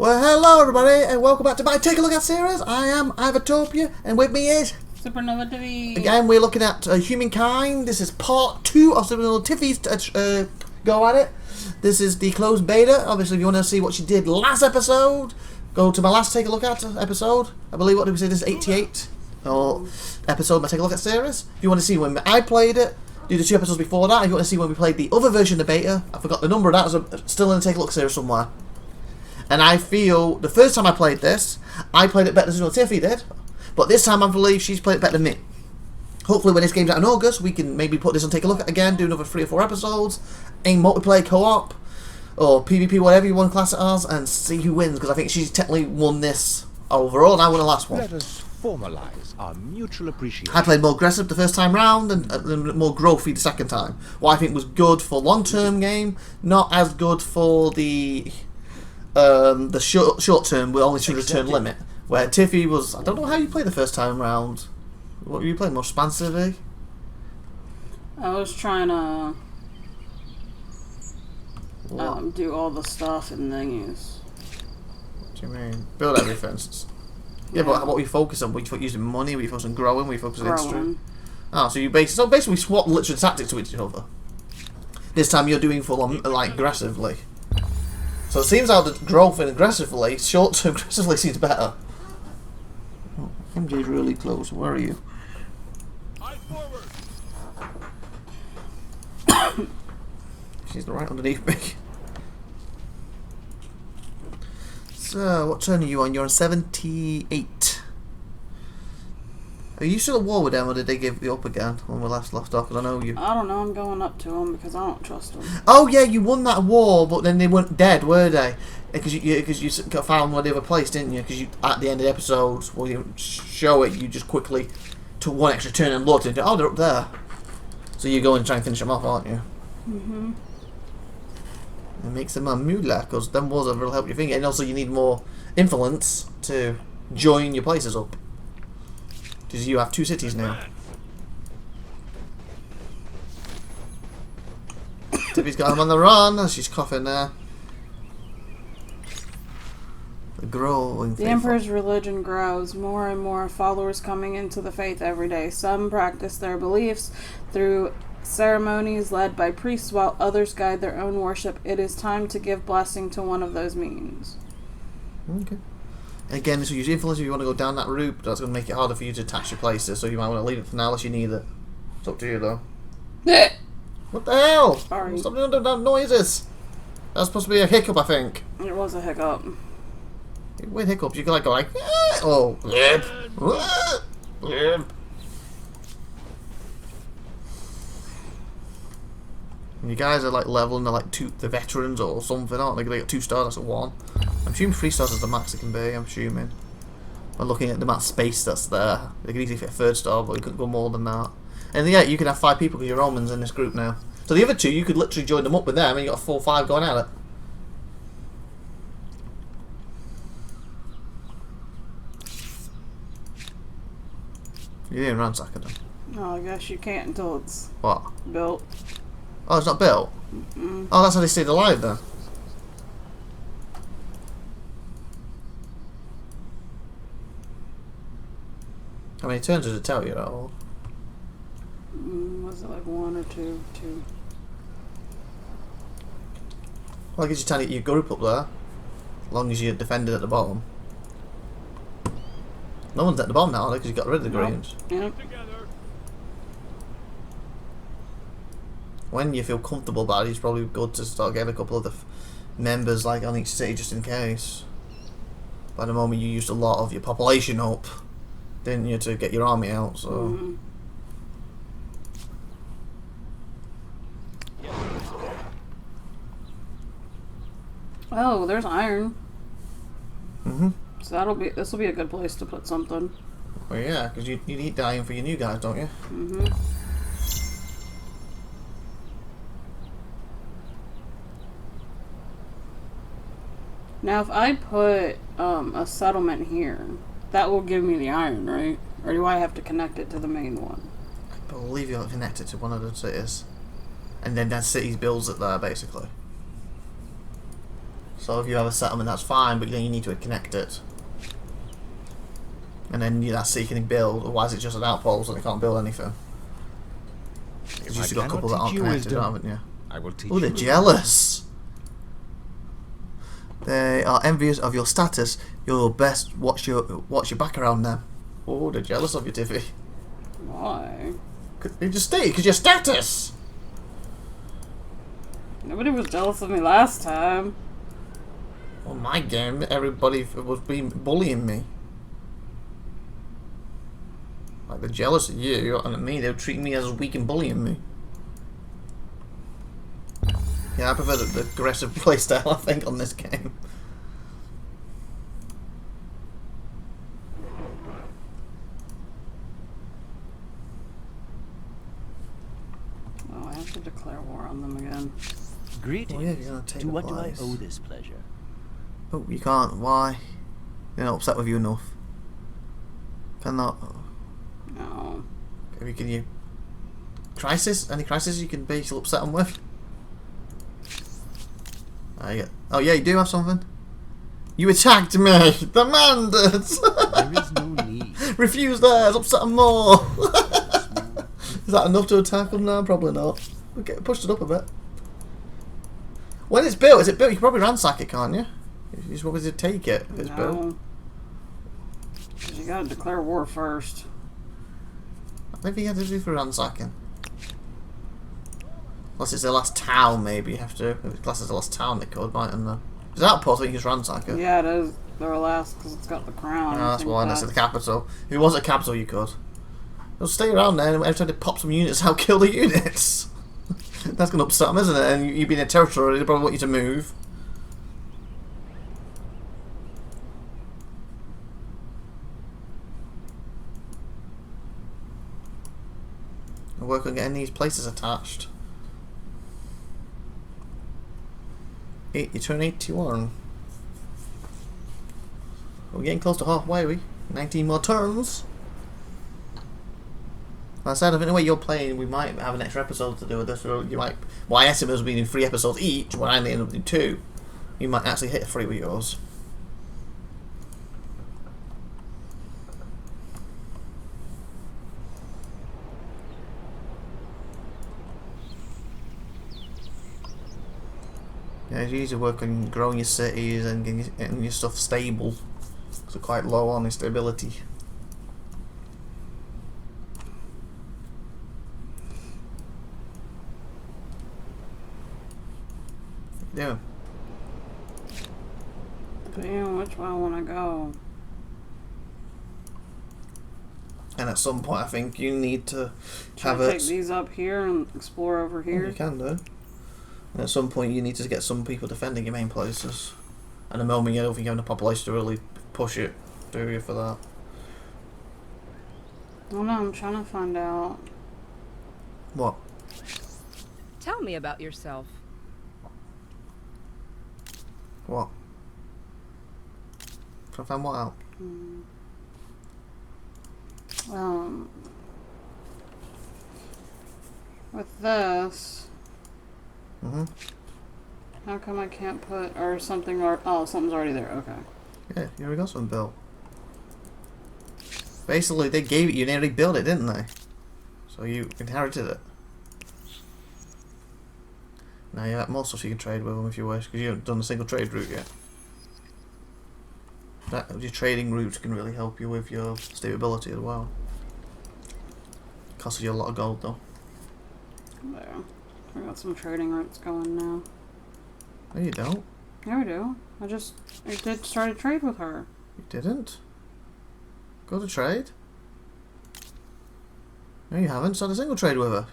Well, hello everybody, and welcome back to my Take a Look At series. I am IVATOPIA, and with me is SupernovaTiffy. Again, we're looking at Humankind. This is part 2 of SupernovaTiffy's go at it. This is the closed beta. Obviously, if you want to see what she did last episode, go to my last Take a Look At episode. I believe, what did we say, this is 88 or episode of my Take a Look At series. If you want to see when I played it, do the 2 episodes before that. If you want to see when we played the other version of the beta, I forgot the number of that, it's still in the Take a Look series somewhere. And I feel, the first time I played this, I played it better than Tiffy did. But this time I believe she's played it better than me. Hopefully when this game's out in August, we can maybe put this and take a look at it again, do another 3 or 4 episodes, aim multiplayer co-op, or PvP, whatever you want to class it as, and see who wins, because I think she's technically won this overall, and I won the last one. Let us formalize our mutual appreciation. I played more aggressive the first time round, and more growthy the second time. What I think was good for long-term game, not as good for the short term with only 2 return limit, where Tiffy was, I don't know how you played the first time round. What were you playing, more expansively? I was trying to do all the stuff and thingies. What do you mean? Build everything. Yeah, but what were you focusing on? Were you using money? Were you focusing on growing? Were you focusing on industry? Oh, so you basically swap literally tactics to each other. This time you're doing full on, like, aggressively. So it seems how the growth and aggressively, short-term aggressively seems better. Oh, MJ's really close. Where are you? She's right underneath me. So, what turn are you on? You're on 78. Are you still at war with them, or did they give you up again when we last left off? Because I know you. I don't know. I'm going up to them because I don't trust them. Oh yeah, you won that war, but then they weren't dead, were they? Because you got found where they were placed, didn't you? Because you at the end of the episode, when you show it, you just quickly took 1 extra turn and looked and oh, they're up there. So you go and try and finish them off, aren't you? Mhm. It makes them a moolah, because them wars will help you think, and also you need more influence to join your places up. Because you have 2 cities now. Tiffy's got him on the run as she's coughing there. The growing. The Emperor's religion grows. More and more followers coming into the faith every day. Some practice their beliefs through ceremonies led by priests, while others guide their own worship. It is time to give blessing to one of those means. Okay. Again, this will use influence if you want to go down that route, but that's going to make it harder for you to attach your places, so you might want to leave it for now unless you need it. It's up to you, though. What the hell? Sorry. Stop doing them noises. That's supposed to be a hiccup, I think. It was a hiccup. With hiccups, you can like go like, oh, yep. You guys are like leveling to like the veterans or something, aren't they? They got 2 stars, that's a 1. I'm assuming 3 stars is the max it can be, I'm assuming. By looking at the amount of space that's there. They could easily fit a 3rd star, but you couldn't go more than that. And yeah, you can have 5 people because you're Romans in this group now. So the other 2, you could literally join them up with them and you got a 4 or 5 going at it. You didn't ransack them. No, I guess you can't until it's What? built. Oh, it's not built? Mm-mm. Oh, that's how they stayed alive then. How many turns does it tell you at all? Was it like 1 or 2? 2. Well, I guess you tell your group up there. As long as you're defended at the bottom. No one's at the bottom now, are they? Because you got rid of the greens. Yep. When you feel comfortable about it, it's probably good to start getting a couple of the members like on each city just in case. By the moment you used a lot of your population up, didn't you, to get your army out, so... Mm-hmm. Oh, there's iron. So this will be a good place to put something. Well, yeah, because you need the iron for your new guys, don't you? Now, if I put a settlement here, that will give me the iron, right? Or do I have to connect it to the main one? I believe you're connected to one of the cities. And then that city builds it there, basically. So if you have a settlement, that's fine, but then you need to connect it. And then that's so you can build, otherwise it's just an outpost and they can't build anything. You've just got a couple that aren't connected, haven't you? I will teach Oh, they're you. jealous. They are envious of your status. You'll best watch your back around them. Oh, they're jealous of you, Tiffy. Why? They just stay, because your status! Nobody was jealous of me last time. On my game, everybody was bullying me. Like, they're jealous of you, and at me, they're treating me as weak and bullying me. Yeah, I prefer the aggressive playstyle, I think, on this game. Oh, I have to declare war on them again. Greetings. Oh, yeah, you're gonna take to the what do I place. owe this pleasure? Oh, you can't. Why? They're not upset with you enough. Cannot. No. Can you... Crisis? Any crisis you can be upset them with? Oh yeah, you do have something. You attacked me! Demanded! There is no need. Refuse theirs! Upset them more! Is that enough to attack them now? Probably not. We'll get pushed it up a bit. When it's built, is it built? You can probably ransack it, can't you? You just want to take it if it's built. No. 'Cause you gotta declare war first. Maybe you have to do for ransacking. Unless it's the last town, maybe you have to. If it's classed as the last town, they could, mightn't they? Is that outpost, I think you just ransack it. Yeah, it is. They're last because it's got the crown. No, that's why. That's at the capital. If it was a capital, you could. Just stay around there, and every time they pop some units out, kill the units. That's going to upset them, isn't it? And you being a territory, they probably want you to move. And work on getting these places attached. You turn 81. We're getting close to halfway, are we? 19 more turns. Like I said, I think the way you're playing, we might have an extra episode to do with this. Or you might. Well, I estimate us being in 3 episodes each, when I only end up doing 2. You might actually hit 3 with yours. Yeah, you usually work on growing your cities and getting your stuff stable. So quite low on the stability. Yeah. Damn, which way I want to go? And at some point, I think you need to Should have I it. take these up here and explore over here? You can do. And at some point, you need to get some people defending your main places. And at the moment, you don't think you have enough population to really push it, do you, for that? I don't know, I'm trying to find out. What? Tell me about yourself. What? Trying to find what out? With this, Mm-hmm. how come I can't put, or something, or, oh, something's already there, okay. Yeah, you already got something built. Basically, they gave it you and they already built it, didn't they? So you inherited it. Now you have more stuff you can trade with them if you wish, because you haven't done a single trade route yet. Your trading route can really help you with your stability as well. Costs you a lot of gold though. There. I got some trading routes going now. No, you don't. Yeah, I do. I did start a trade with her. You didn't. Go to trade. No, you haven't started a single trade with her.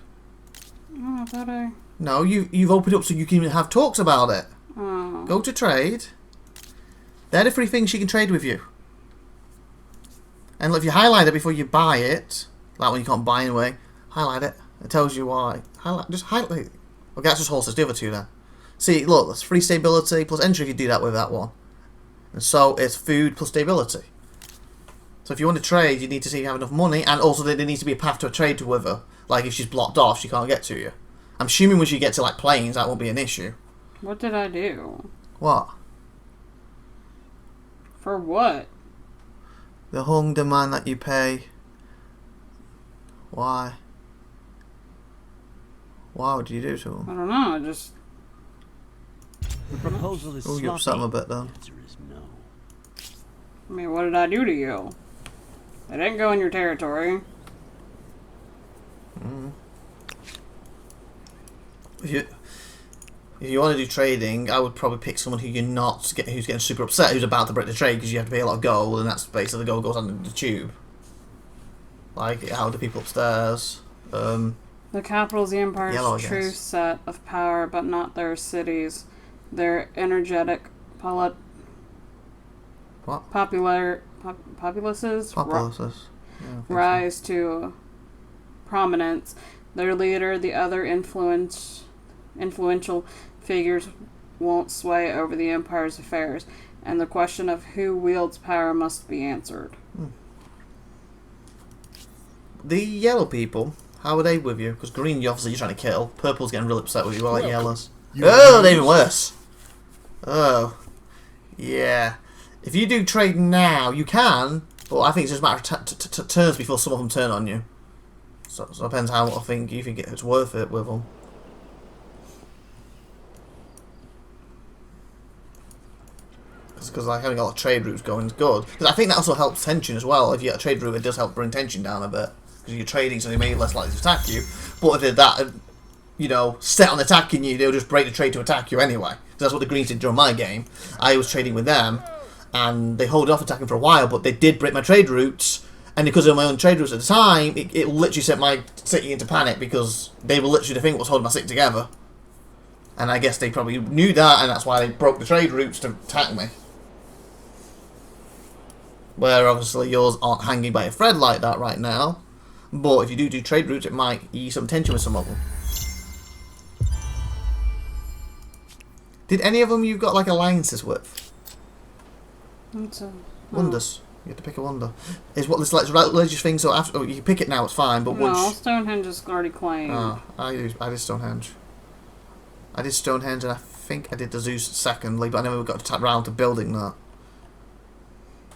Oh, I thought I... No, you've opened up so you can have talks about it. Oh. Go to trade. They're the 3 things she can trade with you. And if you highlight it before you buy it, like when you can't buy anyway, highlight it. It tells you why. Just highlight. Okay, that's just horses. The other 2 then. See, look, that's free stability plus entry if you do that with that one. And so it's food plus stability. So if you want to trade, you need to see if you have enough money, and also there needs to be a path to a trade with her. Like if she's blocked off, she can't get to you. I'm assuming when you get to like planes, that won't be an issue. What did I do? What? For what? The hung demand that you pay. Why? Why would you do to I them? don't know. I just. The proposal is Oh, you upset them a bit then. The answer is no. I mean, what did I do to you? I didn't go in your territory. If you want to do trading, I would probably pick someone who who's getting super upset, who's about to break the trade because you have to pay a lot of gold, and that's basically the gold goes under the tube. Like how do people upstairs? The capital is the Empire's Yellow, I true guess. set of power, but not their cities. Their energetic What? populaces Populists. Yeah, I think so. rise to prominence. Their leader, the other influential figures won't sway over the Empire's affairs, and the question of who wields power must be answered. The yellow people, how are they with you? Because green, obviously, you're trying to kill. Purple's getting real upset with you. I like yellows. Oh, they're even worse. Oh. Yeah. If you do trade now, you can, but I think it's just a matter of turns before some of them turn on you. So it depends how I think you think it's worth it with them. Because like having a lot of trade routes going is good. Because I think that also helps tension as well. If you get a trade route, it does help bring tension down a bit. Because you're trading, so they may be less likely to attack you. But if they're that, you know, set on attacking you, they'll just break the trade to attack you anyway. So that's what the Greens did during my game. I was trading with them, and they hold off attacking for a while, but they did break my trade routes. And because of my own trade routes at the time, it literally sent my city into panic because they were literally the thing that was holding my city together. And I guess they probably knew that, and that's why they broke the trade routes to attack me. Where obviously yours aren't hanging by a thread like that right now. But if you do trade routes, it might ease some tension with some of them. Did any of them you've got like alliances with? Wonders. You have to pick a wonder. Is what this like religious thing? So after you can pick it now, it's fine. But No, once Stonehenge is already claimed. I did Stonehenge. I did Stonehenge, and I think I did the Zeus secondly, but I never got to tap round to building that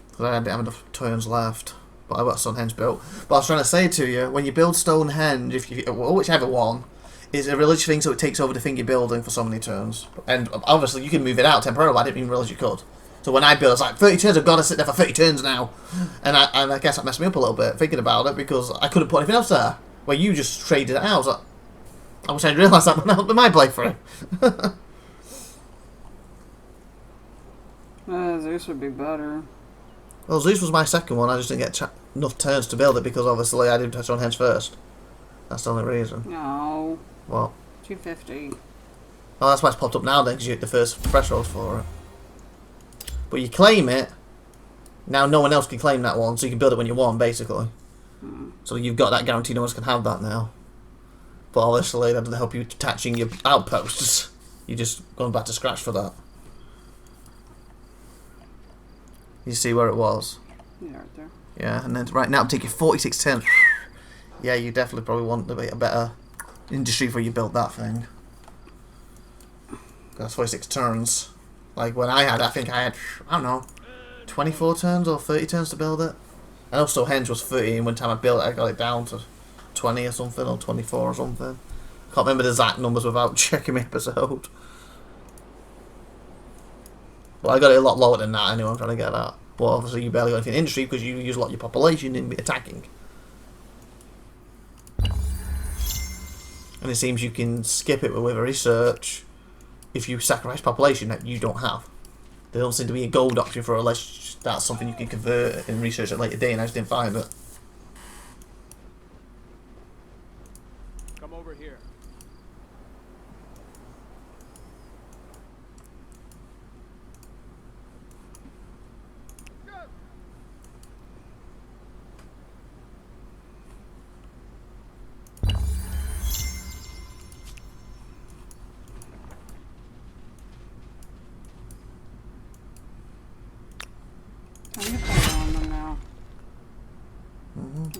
because I didn't have enough turns left. But I got Stonehenge built. But I was trying to say to you, when you build Stonehenge, whichever one, is a religious thing, so it takes over the thing you're building for so many turns. And obviously you can move it out temporarily. But I didn't even realise you could. So when I built, it's like 30 turns. I've got to sit there for 30 turns now, and I guess that messed me up a little bit thinking about it because I couldn't put anything else there. Where you just traded it out. I was like, I wish I'd realised that when I opened my playthrough. Zeus would be better. Well, Zeus was my second one. I just didn't get enough turns to build it because obviously I didn't touch on Henge first. That's the only reason. No. What? 250. Well, that's why it's popped up now then, because you hit the first threshold for it. But you claim it, now no one else can claim that one, so you can build it when you want, basically. So you've got that guarantee no one else can have that now. But obviously that doesn't help you attaching your outposts. You're just going back to scratch for that. You see where it was? Yeah, right there. Yeah, and then right now it'll take you 46 turns. Yeah, you definitely probably want to be a better industry before you build that thing. That's 46 turns. Like when I think I had, I don't know, 24 turns or 30 turns to build it. I know Stonehenge was 30, and one time I built it, I got it down to 20 or something, or 24 or something. Can't remember the exact numbers without checking my episode. Well, I got it a lot lower than that anyway, I'm trying to get that. But obviously you barely got anything in industry because you use a lot of your population in attacking. And it seems you can skip it with a research if you sacrifice population that you don't have. There don't seem to be a gold option for it unless that's something you can convert and research at a later date, and I just didn't find it. Come over here. Can you put it on them now?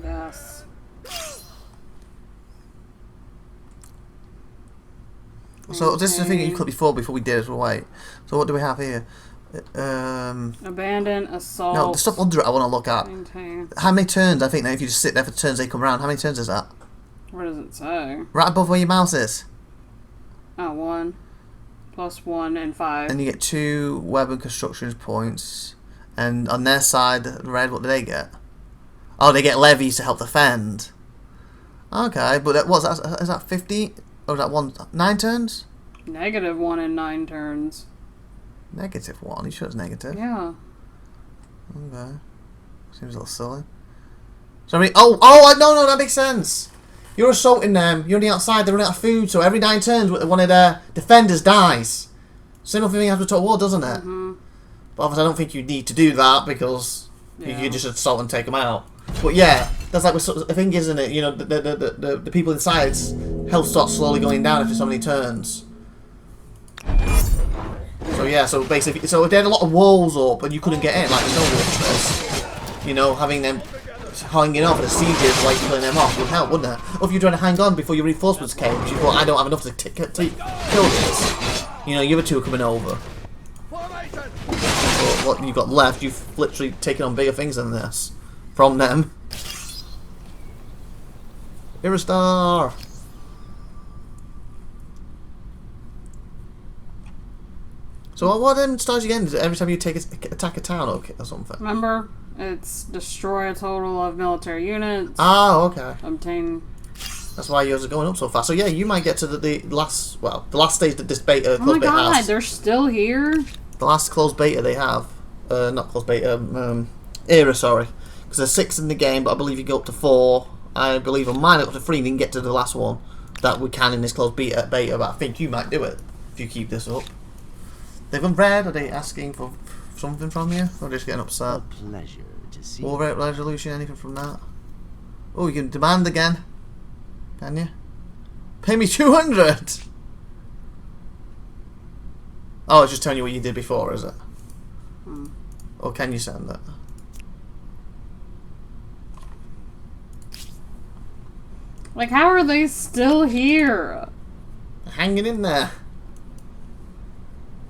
Yes. So this is the thing you could before we did as well. Wait. So what do we have here? Abandon, assault. No, the stuff under it I want to look at. Maintain. How many turns? I think now if you just sit there for turns they come around. How many turns is that? What does it say? Right above where your mouse is. Oh, 1. Plus 1 and 5. And you get 2 weapon construction points. And on their side, red, what do they get? Oh, they get levies to help defend. Okay, but what's that? Is that 50? Or is that 9 turns? Negative 1 and 9 turns. Negative 1? You sure it's negative? Yeah. Okay. Seems a little silly. So I mean, no, that makes sense. You're assaulting them, you're on the outside, they're running out of food, so every 9 turns one of their defenders dies. Similar thing after Total War, doesn't it? But obviously I don't think you need to do that because you can just assault and take them out. But yeah, that's like the thing, isn't it? You know, the people inside's health starts slowly going down after so many turns. So yeah, so basically, so if they had a lot of walls up and you couldn't get in, like the Snowwatchers, you know, having them hanging off at the sieges, like killing them off would help, wouldn't it? Or if you're trying to hang on before your reinforcements came, because you thought, I don't have enough to kill this. You know, the other two are coming over. But what you've got left, you've literally taken on bigger things than this from them. You're a star. So what stars you get? Is it every time you attack a town or something? Remember, it's destroy a total of military units. Ah, okay. Obtain. That's why yours are going up so fast. So yeah, you might get to the last stage that this beta Oh my closed beta god, has. they're still here? The last closed beta they have, not closed beta, era, sorry. Because there's 6 in the game, but I believe you go up to 4. I believe on mine up to 3 and you can get to the last one that we can in this closed beta, but I think you might do it if you keep this up. They've unread, are they asking for something from you? Or just getting upset? A pleasure to see. War rate resolution, anything from that? Oh, you can demand again. Can you? Pay me 200! Oh, it's just telling you what you did before, is it? Or can you send it? Like, how are they still here? Hanging in there.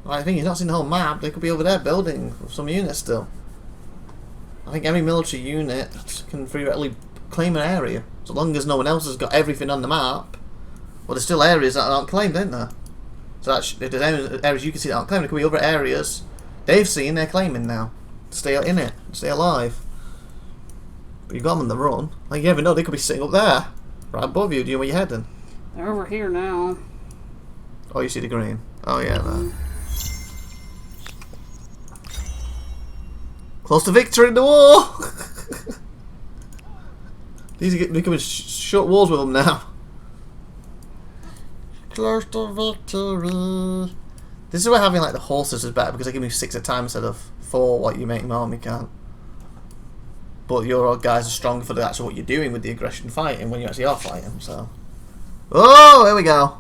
Well, I think you've not seen the whole map. They could be over there building some units still. I think every military unit can theoretically claim an area. So long as no one else has got everything on the map. Well, there's still areas that aren't claimed, aren't there? So that's, if there's areas you can see that aren't claimed, there could be other areas they've seen they're claiming now. To stay in it, to stay alive. But you've got them on the run. Like, you never know, they could be sitting up there. Right above you. Do you know where you're heading? They're over here now. Oh, you see the green. Oh, yeah, there. Close to victory in the war! These are becoming short wars with them now. Close to victory. This is where having like the horses is better because they give me 6 at a time instead of 4 like you make my army can. But your guys are stronger for actually what you're doing with the aggression fighting when you actually are fighting, so. Oh, here we go.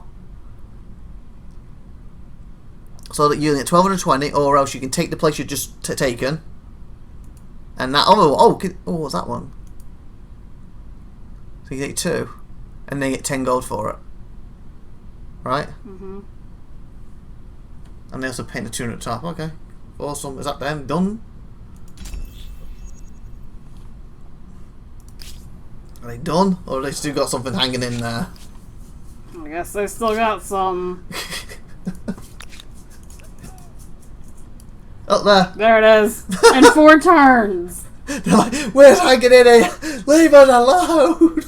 So that you get 1220 or else you can take the place you've just taken. And that, what's that one? So you get 2. And then you get 10 gold for it. Right? And they also paint the 200 top. Okay. Awesome. Is that them done? Are they done? Or have they still got something hanging in there? I guess they still got some. Up there. There it is. In 4 turns. They're like, where's hanging in here? Leave us alone!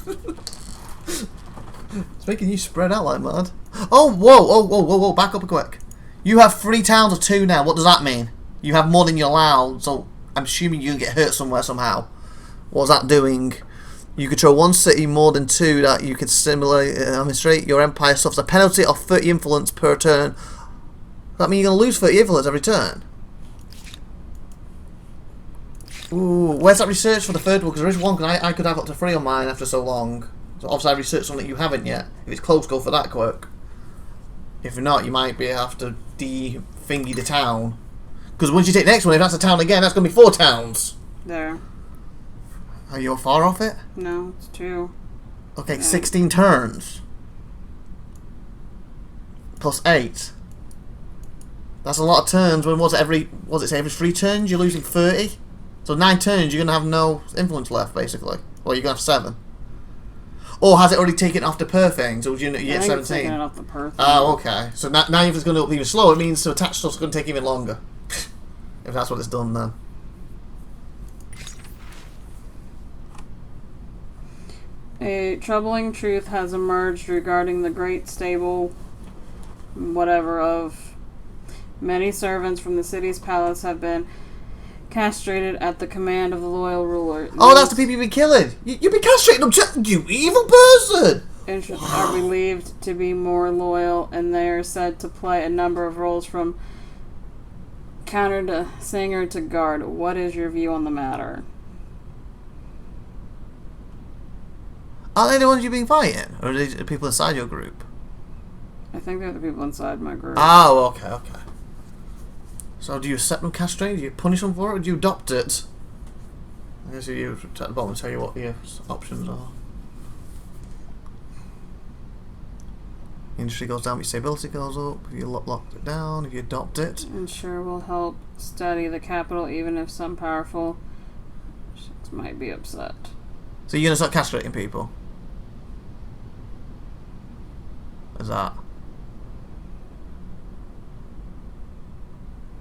It's making you spread out like mad. Oh, whoa, back up quick. You have 3 towns of 2 now. What does that mean? You have more than you're allowed, so I'm assuming you can get hurt somewhere somehow. What's that doing? You control 1 city more than 2 that you can similarly administrate. Your empire suffers a penalty of 30 influence per turn. That means you're going to lose 30 influence every turn. Ooh, where's that research for the 3rd one? Because there is one, because I could have up to 3 on mine after so long. So obviously I researched something that you haven't yet. If it's close, go for that quick. If not, you might be have to de-thingy the town. Because once you take the next one, if that's a town again, that's going to be 4 towns. There. Are you far off it? No, it's 2. Okay, 16 turns. Plus 8. That's a lot of turns. When was it every 3 turns you're losing 30? So 9 turns you're gonna have no influence left basically. Or you're gonna have 7. Or has it already taken off the per thing? So you get 17. It's taking it off the per thing. Oh, okay. So now if it's going to up even slower, it means to attach stuff's going to take even longer. If that's what it's done then. A troubling truth has emerged regarding the great stable, whatever, of many servants from the city's palace have been castrated at the command of the loyal ruler. Oh, that's the people you've been killing. You've been castrating them, you evil person! Interests are believed to be more loyal, and they are said to play a number of roles from counter to singer to guard. What is your view on the matter? Are they the ones you've been fighting? Or are they the people inside your group? I think they're the people inside my group. Oh, okay. So do you accept them castrated? Do you punish them for it? Or do you adopt it? I guess you at the bottom tell you what your options are. Industry goes down, but your stability goes up. If you lock it down, if you adopt it. Ensure will help steady the capital, even if some powerful might be upset. So you're gonna start castrating people? Is that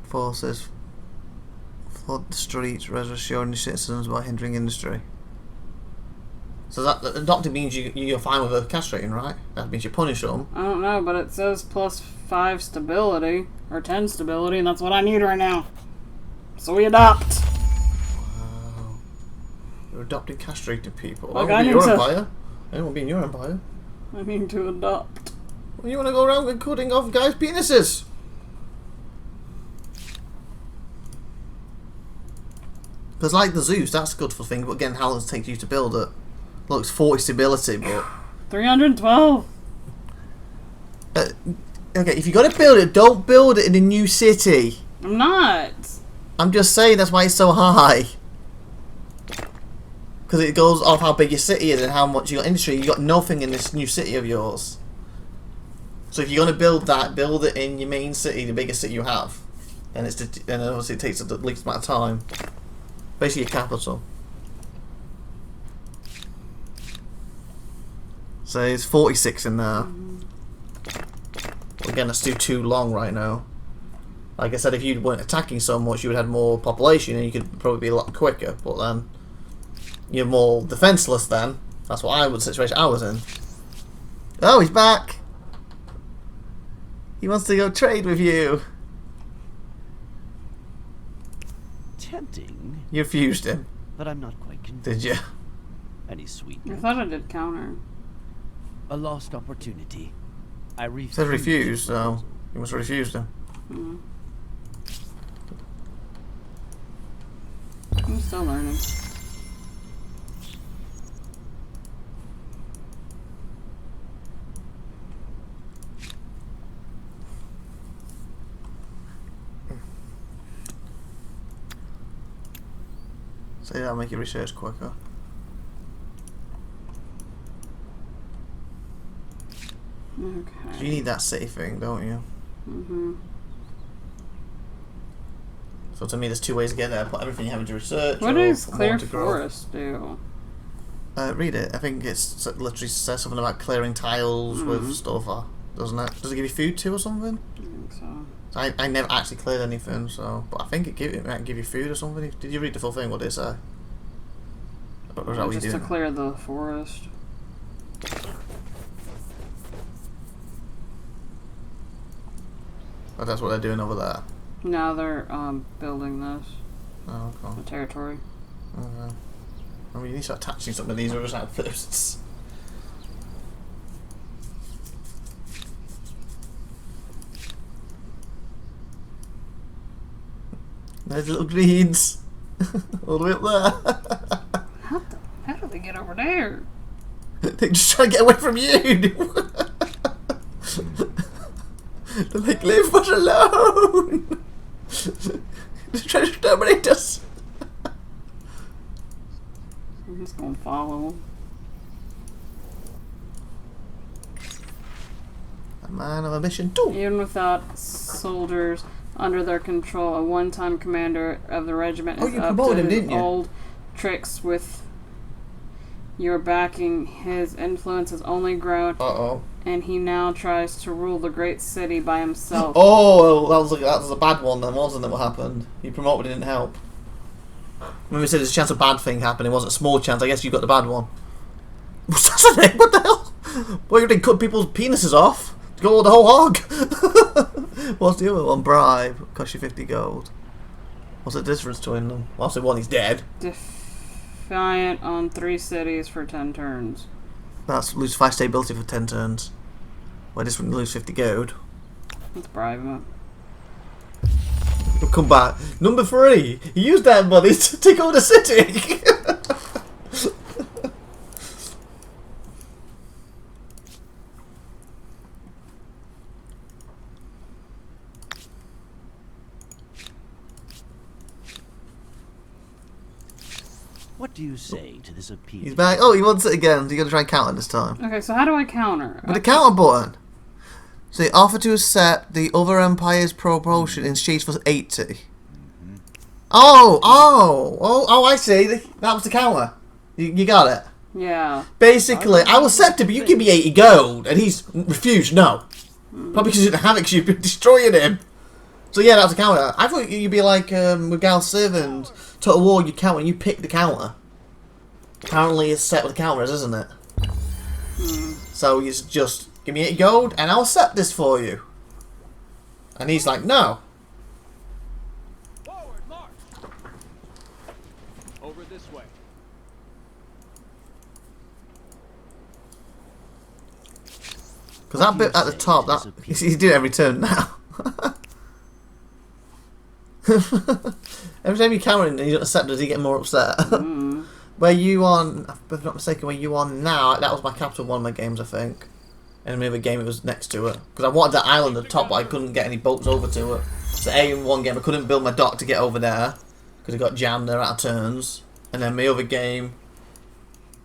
forces flood the streets, reassuring citizens by hindering industry? So that adopting means you're fine with her castrating, right? That means you punish them. I don't know, but it says plus 5 stability, or 10 stability, and that's what I need right now. So we adopt. Wow. You're adopting castrated people. Look, I I want to be need your to- empire. I don't want to be in your empire. I need to adopt. Well, you want to go around and cutting off guys' penises? Because like the Zeus, that's a good for thing, but again, how long does it take you to build it? Looks 40 stability, but 312. okay, if you're gonna build it, don't build it in a new city. I'm not. I'm just saying that's why it's so high. Because it goes off how big your city is and how much you got industry. You got nothing in this new city of yours. So if you're gonna build that, build it in your main city, the biggest city you have, and and obviously it takes the least amount of time. Basically, your capital. So it's 46 in there. Again, that's too long right now. Like I said, if you weren't attacking so much, you would have more population and you could probably be a lot quicker. But then you're more defenseless. Then that's what the situation I was in. Oh, he's back. He wants to go trade with you. Tempting, You refused him, but I'm not quite convinced. did you? Any I sweetener? thought I did counter. A lost opportunity. I It says refused, so you must have refused him. I'm still learning. So that'll make your research quicker. Okay. You need that city thing, don't you? So to me, there's 2 ways to get there. Put everything you have into research. What or does put clear more to grow. forest do? Read it. I think it's literally says something about clearing tiles with stuff, doesn't it? Does it give you food too or something? I think so. I never actually cleared anything, so but I think it might give you food or something. Did you read the full thing? What did it say? Or was that what you Just to doing? clear the forest. Oh, that's what they're doing over there. Now they're building this Oh, okay. the territory. Okay. I mean, you need to start attaching some of these other outposts. There's little greens. All the way up there. How do they get over there? They just try to get away from you. They're like, leave us alone. They're trying to exterminate us. I'm just gonna follow. A man of a mission too. Even without soldiers, under their control. A one-time commander of the regiment Oh, is you up promoted to him, his didn't you? old tricks with your backing. His influence has only grown, and he now tries to rule the great city by himself. Oh, that was a bad one then, wasn't it? What happened? You promoted, it didn't help. When we said there's a chance of bad thing happening, it wasn't a small chance. I guess you got the bad one. What's that name? What the hell? Well, you didn't cut people's penises off to go the whole hog. What's the other one? Bribe. Cost you 50 gold. What's the difference between them? Well, obviously one is dead. Defiant on 3 cities for 10 turns. That's lose 5 stability for 10 turns. Well, this one lose 50 gold. Let's bribe him. We'll come back. Number 3. You used that money to take over the city. What do you say to this appeal? He's back. Oh, he wants it again. So you got to try and counter this time. Okay, so how do I counter? With the counter button. So offer to accept the other empire's promotion in exchange for 80. Oh, I see. That was the counter. You got it. Yeah. Basically, I will accept it, but you give me 80 gold. And he's refused, no. Probably because you didn't have it because you've been destroying him. So yeah, that was a counter. I thought you'd be like with Gal Civ and Total War, you count when you pick the counter. Apparently it's set with the counters, isn't it? So you just give me 80 gold and I'll accept this for you. And he's like, no. Forward, march. Over this way. Because that bit at the top, that he's doing it every turn now. Every time you counter and you don't accept, does he get more upset? Where you on, if I'm not mistaken, where you on now, that was my capital one of my games, I think. And the other game it was next to it. Because I wanted that island at the top, but I couldn't get any boats over to it. So in one game, I couldn't build my dock to get over there. Because it got jammed there out of turns. And then my other game,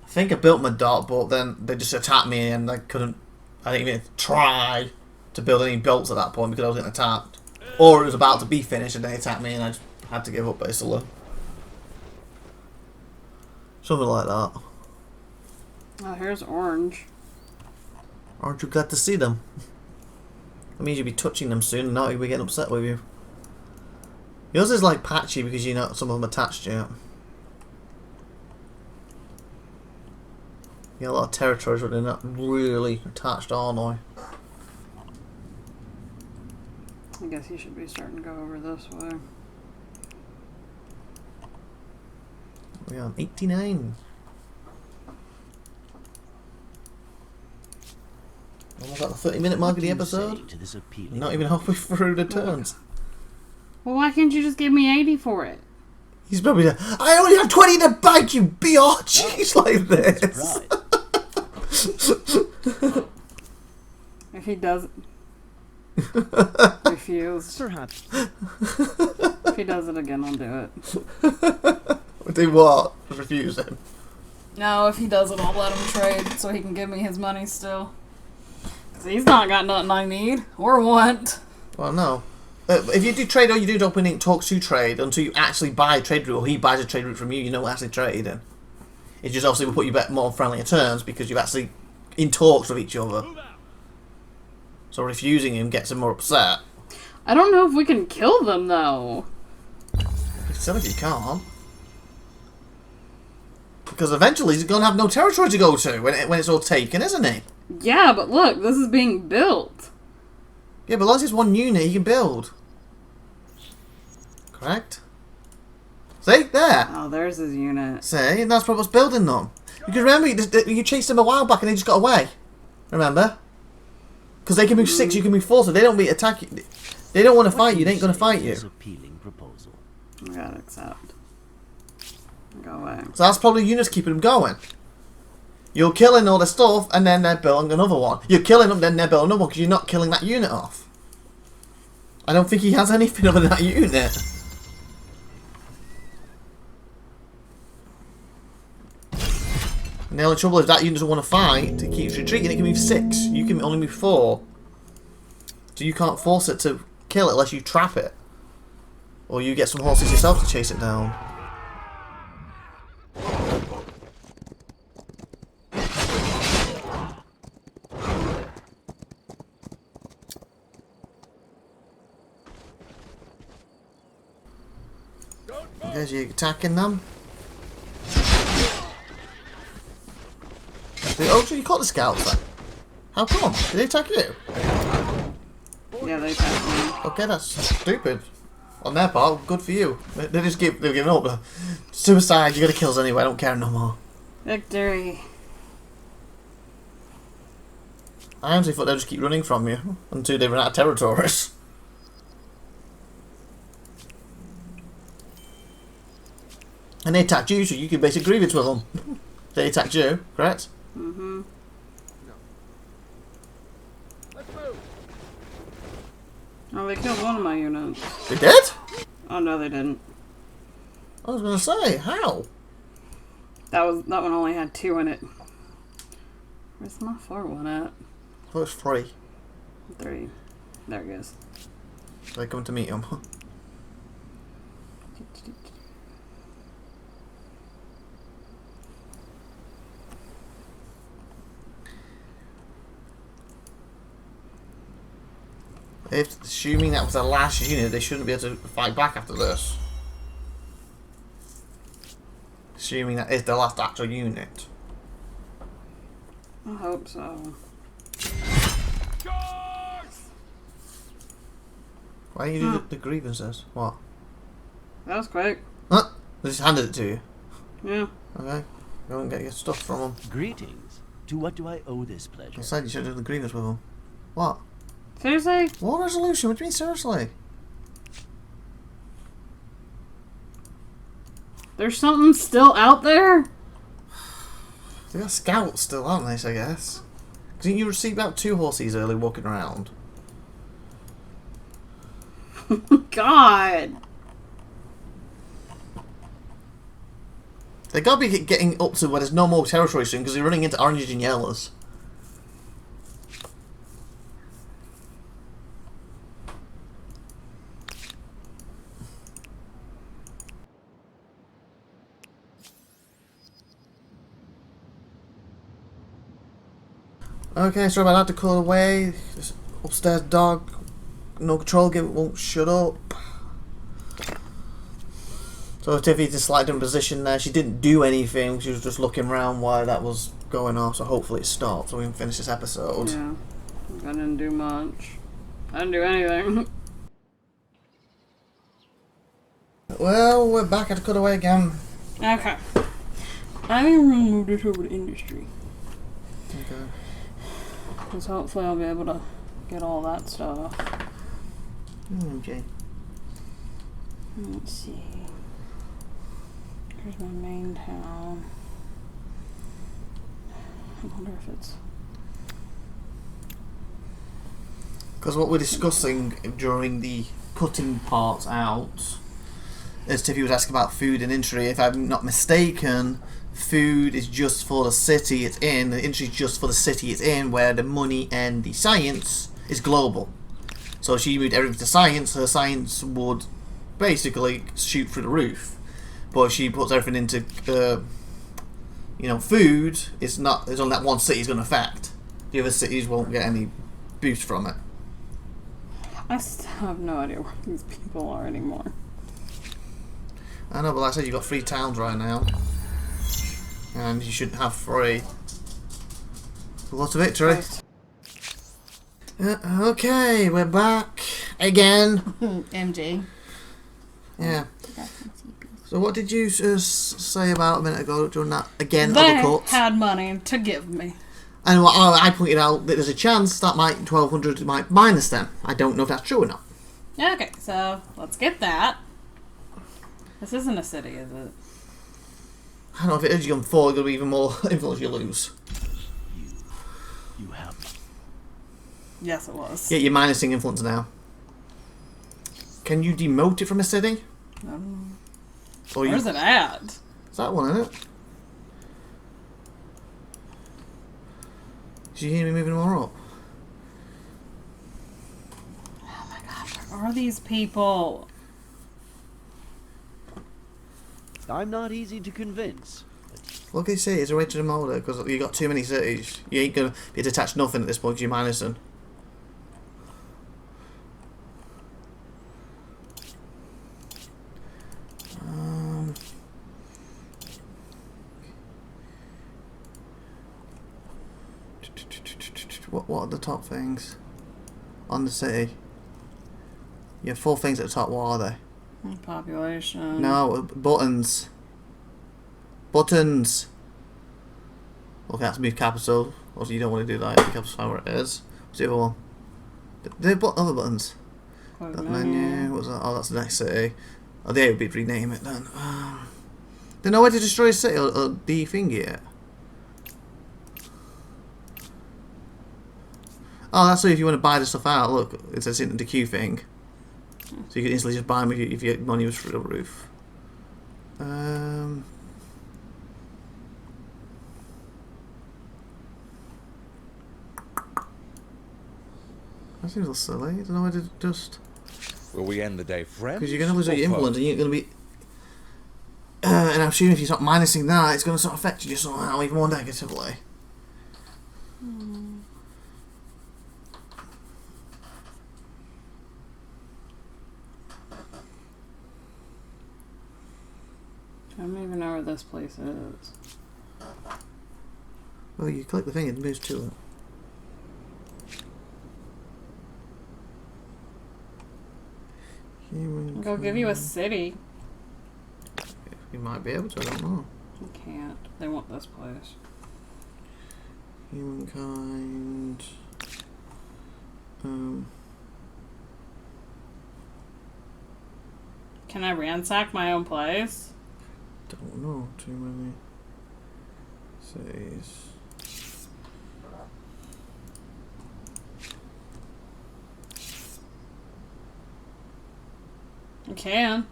I think I built my dock, but then they just attacked me and I didn't even try to build any boats at that point because I was getting attacked. Or it was about to be finished and they attacked me and I just had to give up basically. Something like that. Oh, here's orange. Aren't you glad to see them? That means you'll be touching them soon and now he'll be getting upset with you. Yours is like patchy because you know some of them attached to it. You got a lot of territories where they're not really attached, aren't I? I guess you should be starting to go over this way. We're on 89. Almost at the 30-minute mark of the episode. Not even halfway through the turns. Well, why can't you just give me 80 for it? He's probably like, I only have 20 in the bank, you biatch! He's like this. If he doesn't refuse. Perhaps. If he does it again, I'll do it. Do what? Refuse him. No, if he does it, I'll let him trade so he can give me his money still. Because he's not got nothing I need or want. Well, no. If you do trade, all you do is open it talks to trade until you actually buy a trade route or he buys a trade route from you, you know what actually trading. It just obviously will put you back more friendlier terms because you're actually in talks with each other. So refusing him gets him more upset. I don't know if we can kill them, though. It's silly if you can't. Because eventually he's going to have no territory to go to when it's all taken, isn't he? Yeah, but look, this is being built. Yeah, but as long as it's one unit, he can build. Correct? See? There. Oh, there's his unit. See? And that's probably what's building them. Because remember, you chased them a while back and they just got away. Remember? Because they can move 6, you can move 4, so they don't be attacking. They don't want to fight you, they ain't going to fight you. I gotta accept. Go away. So that's probably units keeping them going. You're killing all the stuff, and then they're building another one. You're killing them, then they're building another one, because you're not killing that unit off. I don't think he has anything other than that unit. And the only trouble is that unit doesn't want to fight, it keeps retreating, it can move 6. You can only move 4. So you can't force it to kill it unless you trap it. Or you get some horses yourself to chase it down. Okay, so you're attacking them. Oh, so you caught the scouts then? How come? Did they attack you? Yeah, they attacked me. Okay, that's stupid. On their part, good for you. They're giving up. Suicide, you gotta kill us anyway, I don't care no more. Victory. I honestly thought they'd just keep running from you until they run out of territories. And they attacked you, so you could basically grievance with them. They attacked you, correct? Mm-hmm. Let's move. Oh, they killed one of my units. They did? Oh no, they didn't. I was gonna say, how? That one only had 2 in it. Where's my 4 one at? Oh, it's 3. 3. There it goes. They come to meet him. If assuming that was the last unit, they shouldn't be able to fight back after this. Assuming that is the last actual unit. I hope so. Why do you do the grievances? What? That was quick. Huh? They just handed it to you. Yeah. Okay. You won't get your stuff from them. Greetings. To what do I owe this pleasure? I said you should do the grievance with them. What? Seriously? What resolution? What do you mean seriously? There's something still out there? They got scouts still, aren't they, I guess? Because you received about 2 horses early walking around. God. They gotta be getting up to where there's no more territory soon because they're running into oranges and yellows. Okay, sorry about that, to call away. This upstairs dog, no control, game won't shut up. So Tiffy just slid in position there. She didn't do anything, she was just looking around while that was going off, so hopefully it stopped so we can finish this episode. Yeah. I didn't do much. I didn't do anything. Well, we're back at the cutaway again. Okay. I'm gonna move this over to industry. Okay. Because hopefully I'll be able to get all that stuff. Okay. Let's see. Here's my main town. I wonder if it's... Because what we're discussing during the cutting parts out, as Tiffy was asking about food and industry, if I'm not mistaken, food is just for the city it's in, the industry is just for the city it's in, where the money and the science is global. So if she moved everything to science, her science would basically shoot through the roof. But if she puts everything into, food, it's only that one city is going to affect. The other cities won't get any boost from it. I still have no idea where these people are anymore. I know, but like I said, you've got 3 towns right now. And you shouldn't have 3. Lots of victory. Okay, we're back again. MJ. Yeah. So what did you say about a minute ago during that again They other cut? had money to give me. And what I pointed out that there's a chance that 1200 might minus them. I don't know if that's true or not. Okay, so let's get that. This isn't a city, is it? I don't know if it is you on 4, it'll be even more influence you lose. You have me. Yes, it was. Yeah, you're minusing influence now. Can you demote it from a city? Or Where's it at? Is that one, isn't it? Did you hear me moving more up? Oh my gosh, where are these people? I'm not easy to convince. What can you say? Is a way to demote it? Because you got too many cities. You ain't gonna be able to attach nothing at this point because you're minusing. What are the top things on the city? You have 4 things at the top. What are they? Population. No, buttons. Buttons. Okay, that's move capital. Also, you don't want to do that. The capital's fine where it is. What's the other one? The other buttons. Close That menu. menu. What's that? Oh, that's the next city. Oh, they would be rename it then. There's no way to destroy a city or de-thingy it. Oh, that's so if you want to buy the stuff out. Look, it says in the queue thing. So you can instantly just buy them if your money was through the roof. That seems a little silly. I don't know why to just... Will we end the day friends? Because you're going to lose all or your influence foes? and you're going to be... and I'm assuming if you start minusing that, it's going to sort of affect you somehow even more negatively. I don't even know where this place is. Well, you click the thing and it moves to it. I'll give you a city. You might be able to, I don't know. You can't. They want this place. Humankind. Can I ransack my own place? Don't know. Too many cities. I can.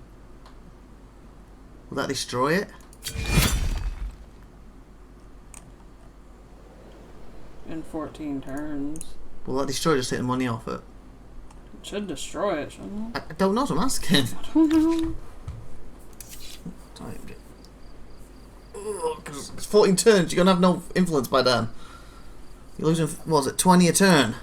Will that destroy it? In 14 turns. Will that destroy it? Just take the money off it? It should destroy it, shouldn't it? I don't know. So I'm asking. I don't know. Time get. Because it's 14 turns. You're gonna have no influence by then. You're losing. What was it? 20 a turn.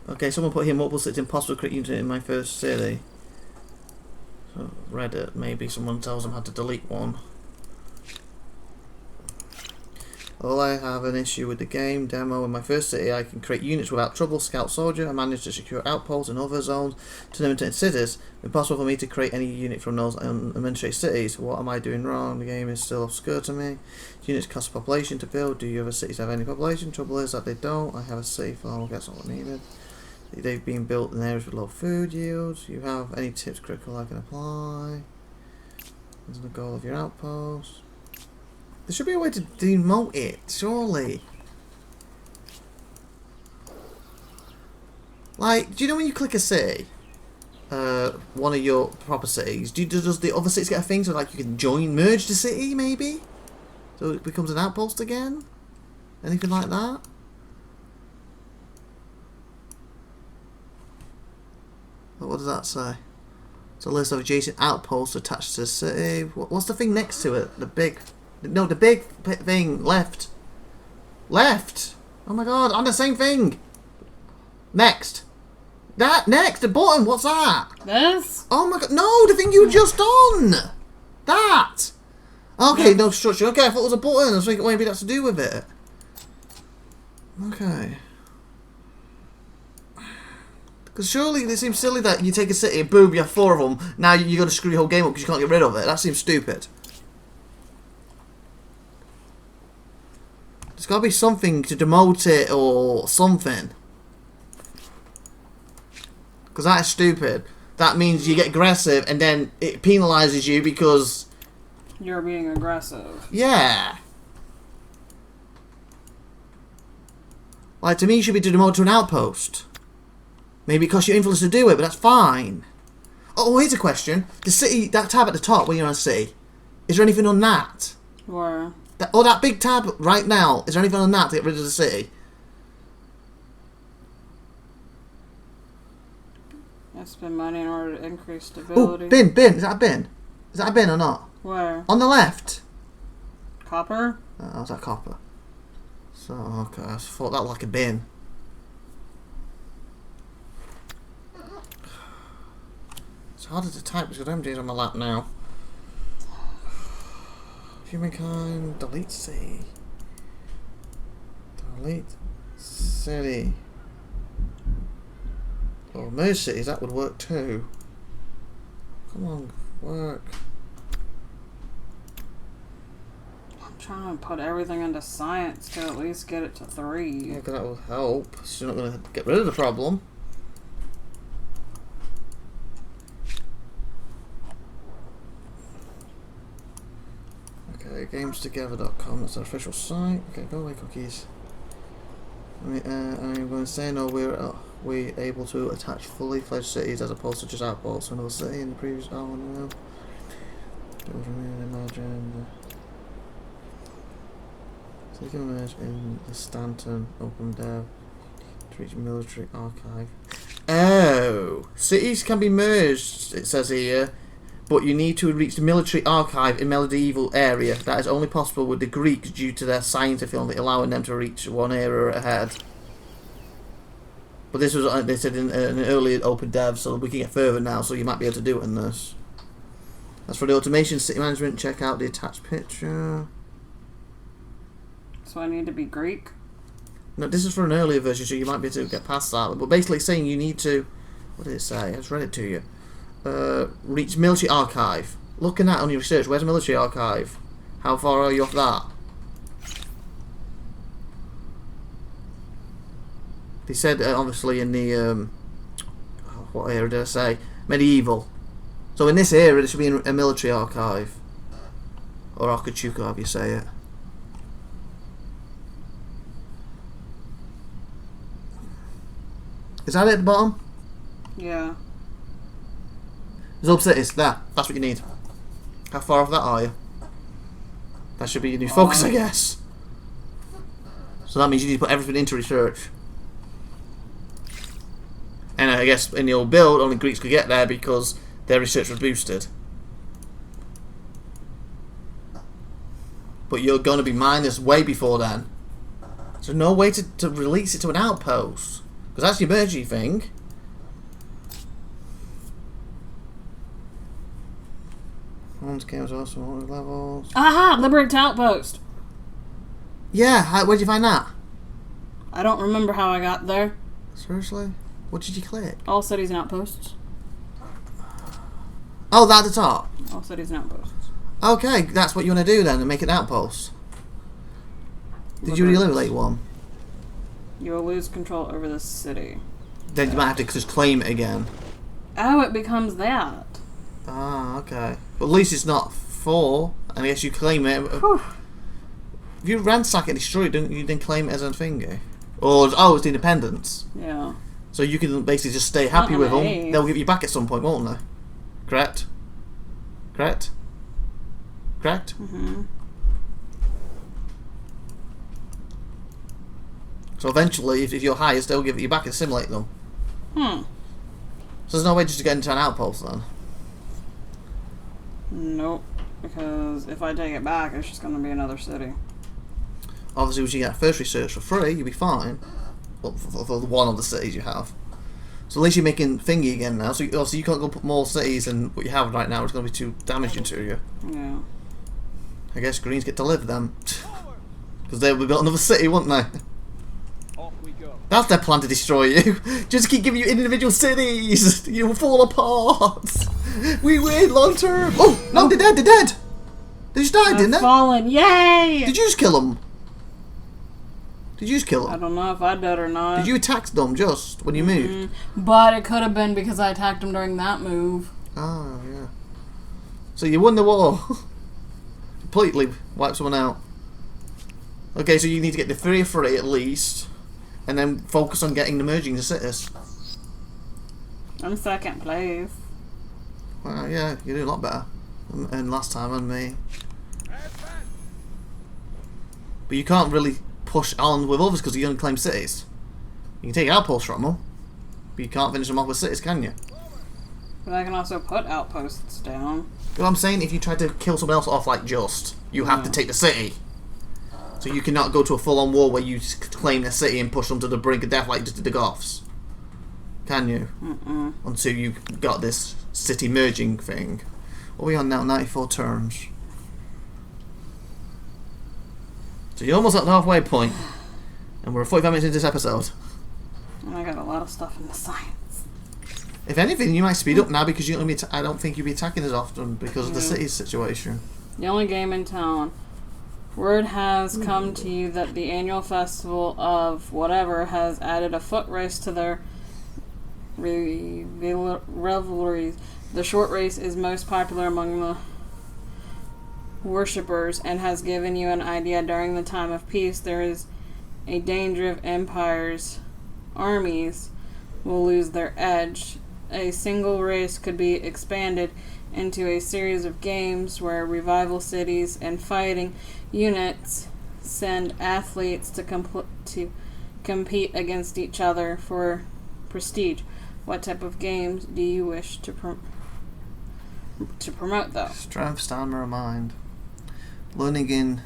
Okay, someone put here multiple cities impossible to create unit in my first city. So Reddit, maybe someone tells them how to delete one. Well, I have an issue with the game demo. In my first city, I can create units without trouble. Scout soldier. I managed to secure outposts in other zones to limited cities. Impossible for me to create any unit from those administrated cities. What am I doing wrong? The game is still obscure to me. Units cost population to build. Do your other cities have any population? Trouble is that they don't. I have a city farm. That's all I needed. They've been built in areas with low food yields. You have any tips critical I can apply? There's the goal of your outpost. There should be a way to demote it, surely. Like, do you know when you click a city, one of your proper cities, does the other cities get a thing so like you can merge the city maybe? So it becomes an outpost again? Anything like that? What does that say? It's a list of adjacent outposts attached to the city. What's the thing next to it? The big thing left. Left. Oh my god! On the same thing. Next. Next. The button. What's that? This? Oh my god! No, the thing you were just on. That. Okay, no structure. Okay, I thought it was a button. I was thinking maybe that's to do with it. Okay. Because surely it seems silly that you take a city and boom, you have 4 of them. Now you got to screw your whole game up because you can't get rid of it. That seems stupid. There's got to be something to demote it or something. Because that is stupid. That means you get aggressive and then it penalises you because... You're being aggressive. Yeah. Like, to me, you should be demoted to an outpost. Maybe it costs you influence to do it, but that's fine. Oh, here's a question. The city, that tab at the top when you're on a city, is there anything on that? Or... That big tab right now. Is there anything on that to get rid of the city? I spend money in order to increase Oh, stability. bin. Is that a bin? Is that a bin or not? Where? On the left. Copper? Oh, was that copper? So, okay, I thought that like a bin. It's harder to type because MJ's on my lap now. Humankind, delete city. Delete city. Or merge cities, that would work too. Come on, work. I'm trying to put everything into science to at least get it to 3. Yeah, 'cause that will help. So you're not going to get rid of the problem. Okay, gamestogether.com, that's our official site. Okay, go away, cookies. I'm going to say no, we're able to attach fully fledged cities as opposed to just outposts. Another city in the previous one now. Imagine. So you can merge in the Stanton OpenDev to reach military archive. Oh, cities can be merged, it says here, but you need to reach the military archive in medieval area. That is only possible with the Greeks due to their scientific only allowing them to reach one era ahead. But this was, they said, in an earlier OpenDev, so we can get further now, so you might be able to do it in this. As for the automation, city management, check out the attached picture. So I need to be Greek? No, this is for an earlier version, so you might be able to get past that. But basically it's saying you need to... What did it say? I just read it to you. Reach military archive. Looking at on your research, where's the military archive? How far are you off that? They said, obviously, in the... what era did I say? Medieval. So in this era, there should be a military archive. Or Akachuka, however you say it. Is that it at the bottom? Yeah. There's cities. There. That's what you need. How far off that are you? That should be your new focus, I guess. So that means you need to put everything into research. And I guess in the old build, only Greeks could get there because their research was boosted. But you're going to be minus way before then. So no way to release it to an outpost. Because that's your mergy thing. One's games also levels. Aha! Liberate Outpost! Yeah, where'd you find that? I don't remember how I got there. Seriously? What did you click? All cities and outposts. Oh, that at the top? All cities and outposts. Okay, that's what you want to do then, and make an outpost. Did you eliminate one? You will lose control over the city. Then you might have to just claim it again. Oh, it becomes that. Ah, okay. But at least it's not 4, and I guess you claim it. Whew. If you ransack it and destroy it, you then claim it as a thingy. Or, oh, it's the independence. Yeah. So you can basically just stay happy with them. Nice. They'll give you back at some point, won't they? Correct? Correct? Correct? Mm-hmm. So eventually, if you're highest, they'll give it you back and assimilate them. Hmm. So there's no way just to get into an outpost then? Nope. Because if I take it back, it's just going to be another city. Obviously, once you get first research for free, you'll be fine. Well, for one of the cities you have. So at least you're making thingy again now. So obviously you can't go put more cities than what you have right now. It's going to be too damaging to you. Yeah. I guess Greens get to live then. Because they would built another city, wouldn't they? Off we go. That's their plan to destroy you. Just keep giving you individual cities. You'll fall apart. We win long term. Oh, no, they're dead. They're dead. They just died, didn't they? Fallen. Yay! Did you just kill them? Did you just kill I them? don't know if I did or not. Did you attack them just when you moved? But it could have been because I attacked him during that move. Oh, yeah. So you won the war. Completely wipe someone out. Okay, so you need to get the 3 free at least. And then focus on getting the merging the cities. I'm second place. Well, yeah, you're doing a lot better than last time and me. but you can't really push on with others because you only claim cities. You can take outposts from them, but you can't finish them off with cities, can you? But I can also put outposts down. You know what I'm saying? If you try to kill someone else off like Just, you have to take the city. So you cannot go to a full-on war where you claim the city and push them to the brink of death like you just did the Goths. Can you? Mm-mm. Until you got this city merging thing. What are we on now? 94 turns. So you're almost at the halfway point, and we're 45 minutes into this episode. And I got a lot of stuff in the science. If anything, you might speed up now because you're gonna be. I don't think you'll be attacking as often because of the city's situation. The only game in town. Word has come to you that the annual festival of whatever has added a foot race to their revelries. The short race is most popular among the worshippers and has given you an idea. During the time of peace, there is a danger of empires, armies will lose their edge. A single race could be expanded into a series of games where revival cities and fighting units send athletes to compete against each other for prestige. What type of games do you wish to promote, though? Strength, stamina, mind. Learning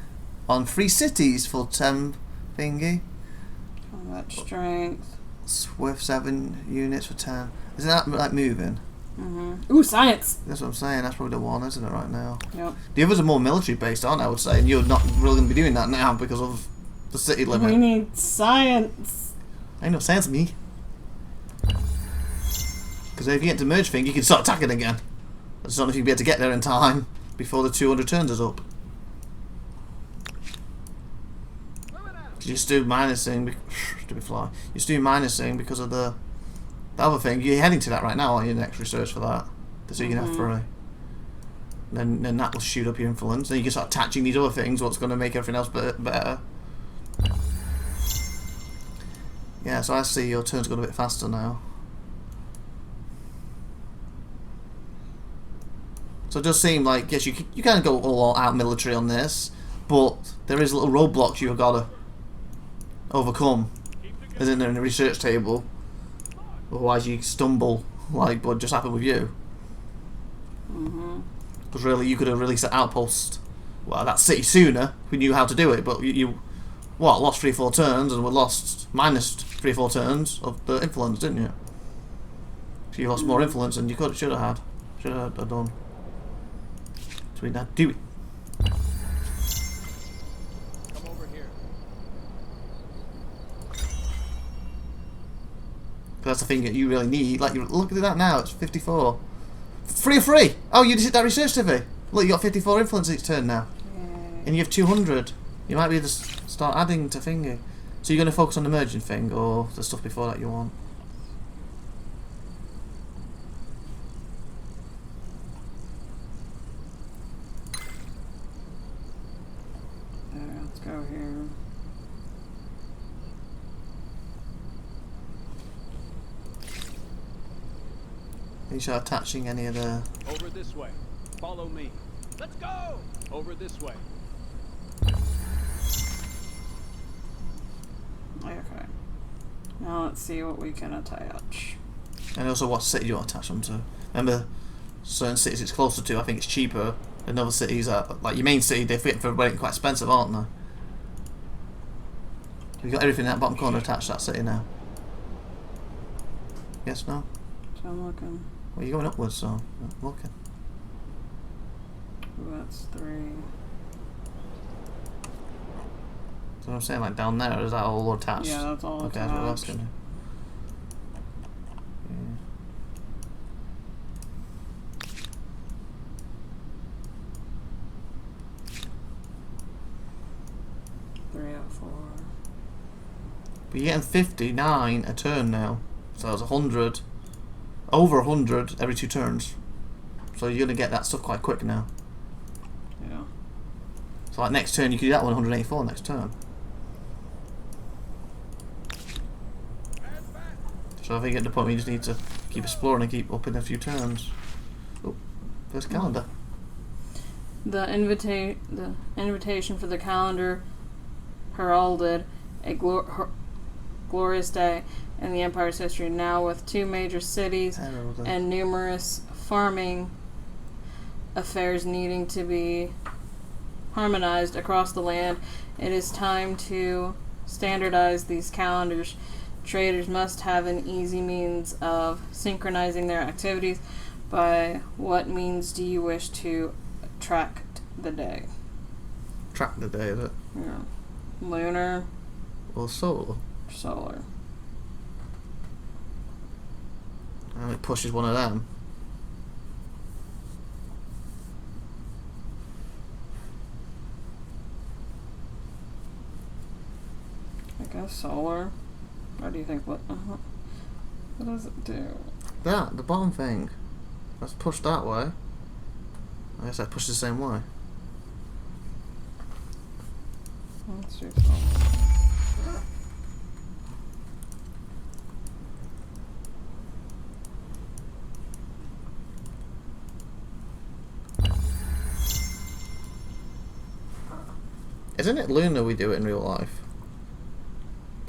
on 3 cities for 10 thingy. Combat strength. Swift 7 units for 10. Isn't that like moving? Mm-hmm. Ooh, science! That's what I'm saying. That's probably the one, isn't it, right now? Yep. The others are more military based, aren't they, I would say? And you're not really going to be doing that now because of the city limit. We need science. Ain't no sense, me. Because if you get to merge thing, you can start attacking again. I just don't know if you'll be able to get there in time before the 200 turns is up. You just do minusing. You're just doing minusing because of the other thing. You're heading to that right now, aren't you? Next research for that. So you can have for then that will shoot up your influence. Then you can start attaching these other things. What's going to make everything else better? Yeah. So I see your turn's got a bit faster now. So it does seem like yes, you can go all out military on this, but there is little roadblocks you've got to overcome, isn't there, in the research table? Otherwise you stumble like what just happened with you. Because really you could have released that outpost, well, that city sooner if we knew how to do it, but you lost 3 or 4 turns and we lost minus 3 or 4 turns of the influence, didn't you? So you lost more influence than you should have done. So we now do it. That's the thing that you really need. Like, look at that now. It's 54. 3 or 3. Oh, you just hit that research TV. Look, you got 54 influence each turn now, and you have 200. You might be able to start adding to thingy. So you're going to focus on the merging thing, or the stuff before that you want. Let's go here. You start attaching any of the... Over this way. Follow me. Let's go! Over this way. Okay. Now let's see what we can attach. And also what city you want to attach them to. Remember, certain cities it's closer to, I think it's cheaper than other cities. Like your main city, they fit for everybody quite expensive, aren't they? You've got everything in that bottom corner attached to that city now. Yes, no? So I'm looking. Well, you're going upwards, so looking. Ooh, that's 3. So I'm saying, like down there, is that all attached? Yeah, that's all okay, attached. that's what I was asking. Yeah. 3 out of 4. But you're getting 59 a turn now. So that's 100. Over 100 every 2 turns. So you're going to get that stuff quite quick now. Yeah. So like next turn you could do that 184 next turn. So I think at the point where you just need to keep exploring and keep upping a few turns. Oh, first calendar. The invitation for the calendar heralded a glorious day in the Empire's history. Now, with 2 major cities and numerous farming affairs needing to be harmonized across the land, it is time to standardize these calendars. Traders must have an easy means of synchronizing their activities. By what means do you wish to track the day? Track the day, is it? Yeah. Lunar. Or solar? Solar. And it pushes one of them. I guess solar. What do you think? What does it do? That, the bottom thing. Let's push that way. I guess I push the same way. Let's do solar. Isn't it lunar we do it in real life?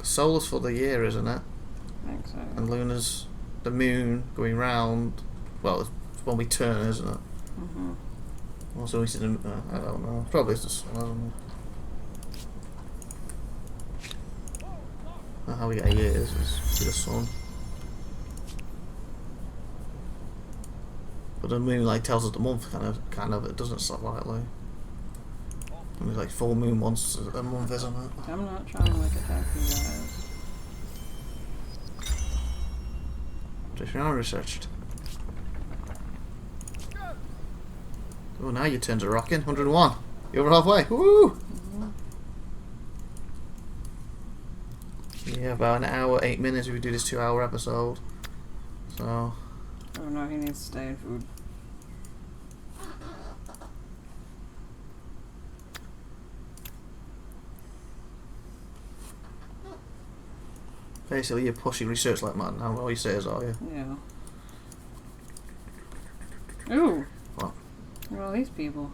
Solar's for the year, isn't it? I think so. And lunar's the moon going round. Well, it's when we turn, isn't it? Mm-hmm. Also, we see the, I don't know. Probably it's the sun, I don't know. How we get years is the sun. But the moon like tells us the month, kind of. It doesn't stop lightly. It's like full moon once a month, isn't it? I'm not trying to like attack you guys. Just now researched. Oh, now your turns are rocking. 101. You're over halfway. Woo! Yeah, about an hour, 8 minutes if we do this 2-hour episode. So. Oh no, he needs to stay in food. Basically, you're pushing research like mad now. All you say is, are you? Yeah. Ooh. What? Look at all these people.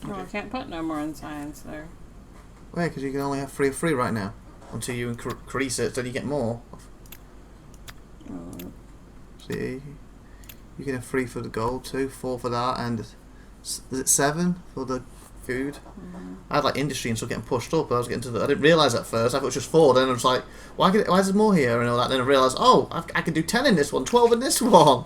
Okay. Oh, I can't put no more in science there. Wait, because you can only have 3 of 3 right now. Until you increase it, then you get more. Oh. See? You can have 3 for the gold, 2, 4 for that, and is it 7 for the food? Mm-hmm. I had like industry and stuff getting pushed up. I was getting to the. I didn't realise at first. I thought it was just 4. Then I was like, why is there more here and all that? Then I realised, oh, I can do 10 in this one, 12 in this one.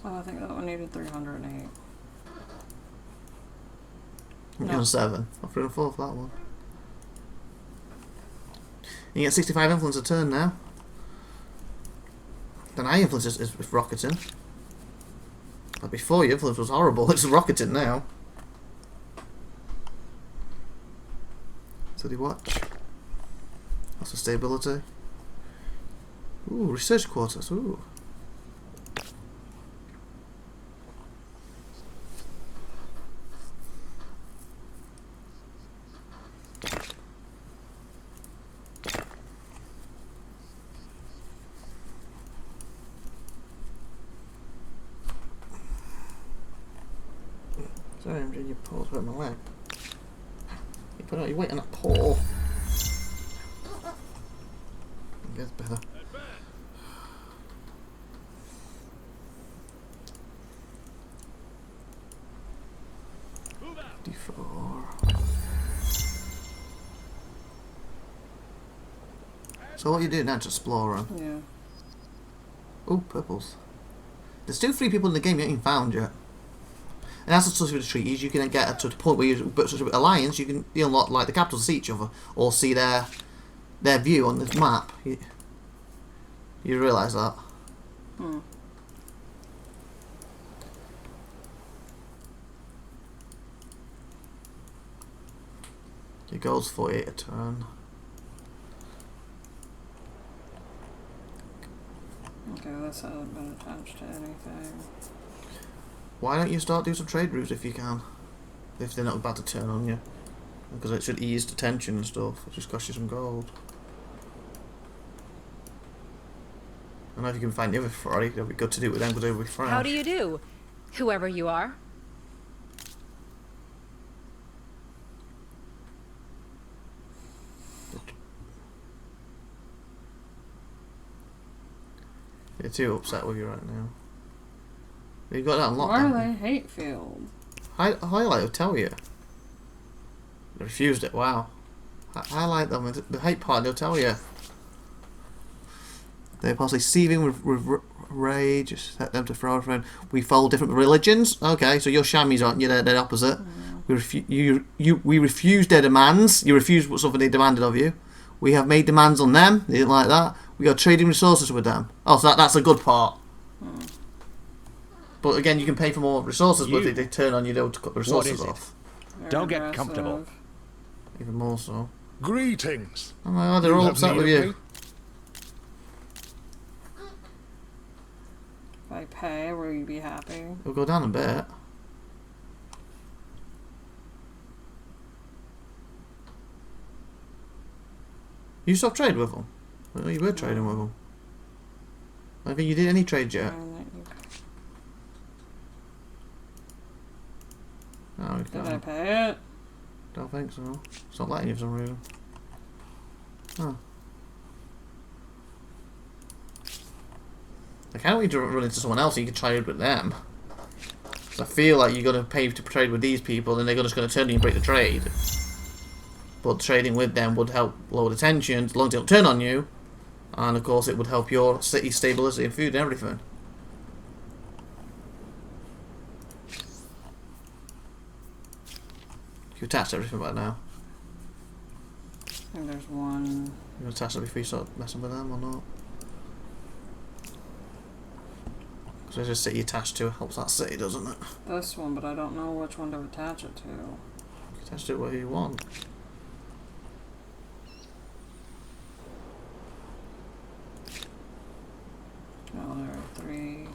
Oh, I think that one needed 308. I'm No. getting 7. I'm 3 and 4 for that one. You get 65 influence a turn now. Then high influence is rocketing. But before your influence was horrible, it's rocketing now. Steady watch. That's for stability. Ooh, research quarters. Ooh. Sorry, I'm doing your paws hurt my leg. You put out your weight on that paw. It gets better. D4. So what you do now? Just explore. Yeah. Oh, purples. There's still 3 people in the game you haven't even found yet. And that's the stuff with the treaties. You can get to the point where you but such an alliance. You can unlock like the capitals see each other or see their view on this map. You realise that? Hmm. Your goal's 48 a turn. Okay, this hasn't been attached to anything. Why don't you start doing some trade routes if you can? if they're not about to turn on you, because it should ease the tension and stuff. It just costs you some gold. I don't know if you can find the other three. It'll be good to do it with them because they'll be fresh. How do you do, whoever you are? They're too upset with you right now. You got that unlocked. Why are they hate filled? Highlight will tell you. They refused it. Wow. Highlight them. The hate part. They'll tell you. They're possibly seething with rage. Set them to throw a friend. We follow different religions. Okay, so you're shammies, aren't you? They're opposite. We refuse their demands. You refuse something they demanded of you. We have made demands on them. They didn't like that. We are trading resources with them. Oh, so that's a good part. But again, you can pay for more resources, but if they turn on you, they'll cut the resources off. Don't get comfortable. Even more so. Greetings. Oh my god, they're all upset with you. If I pay, will you be happy? It'll go down a bit. You stopped trading with them? Well, you were trading with them. I don't think you did any trades yet. No, we Did can't. I pay it? Don't think so. It's not letting you for some reason. Oh. I can't wait to run into someone else so you can trade with them. Because I feel like you're going to pay to trade with these people and they're just going to turn on you and break the trade. But trading with them would help lower the tension as long as they don't turn on you. And of course it would help your city stability and food and everything. You've attached everything by now. I think there's one. You attach it before you start messing with them or not? Because there's a city attached to it, helps that city, doesn't it? This one, but I don't know which one to attach it to. You attach it where you want. Oh, there are 3.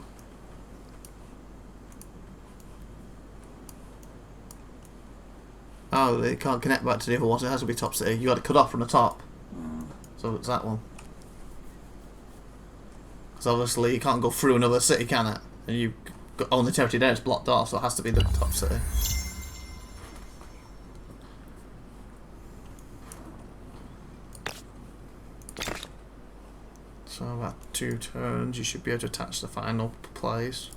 Oh, it can't connect back to the other one, so it has to be top city. You got it cut off from the top. So it's that one. Because obviously you can't go through another city, can it? And you own the territory there, it's blocked off, so it has to be the top city. So about 2 turns, you should be able to attach the final place.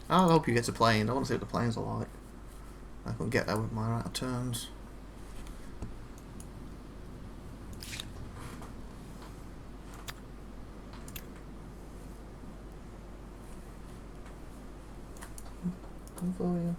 I hope you get to plane. I want to see what the planes are like. I can get there with my right of turns. Come for you.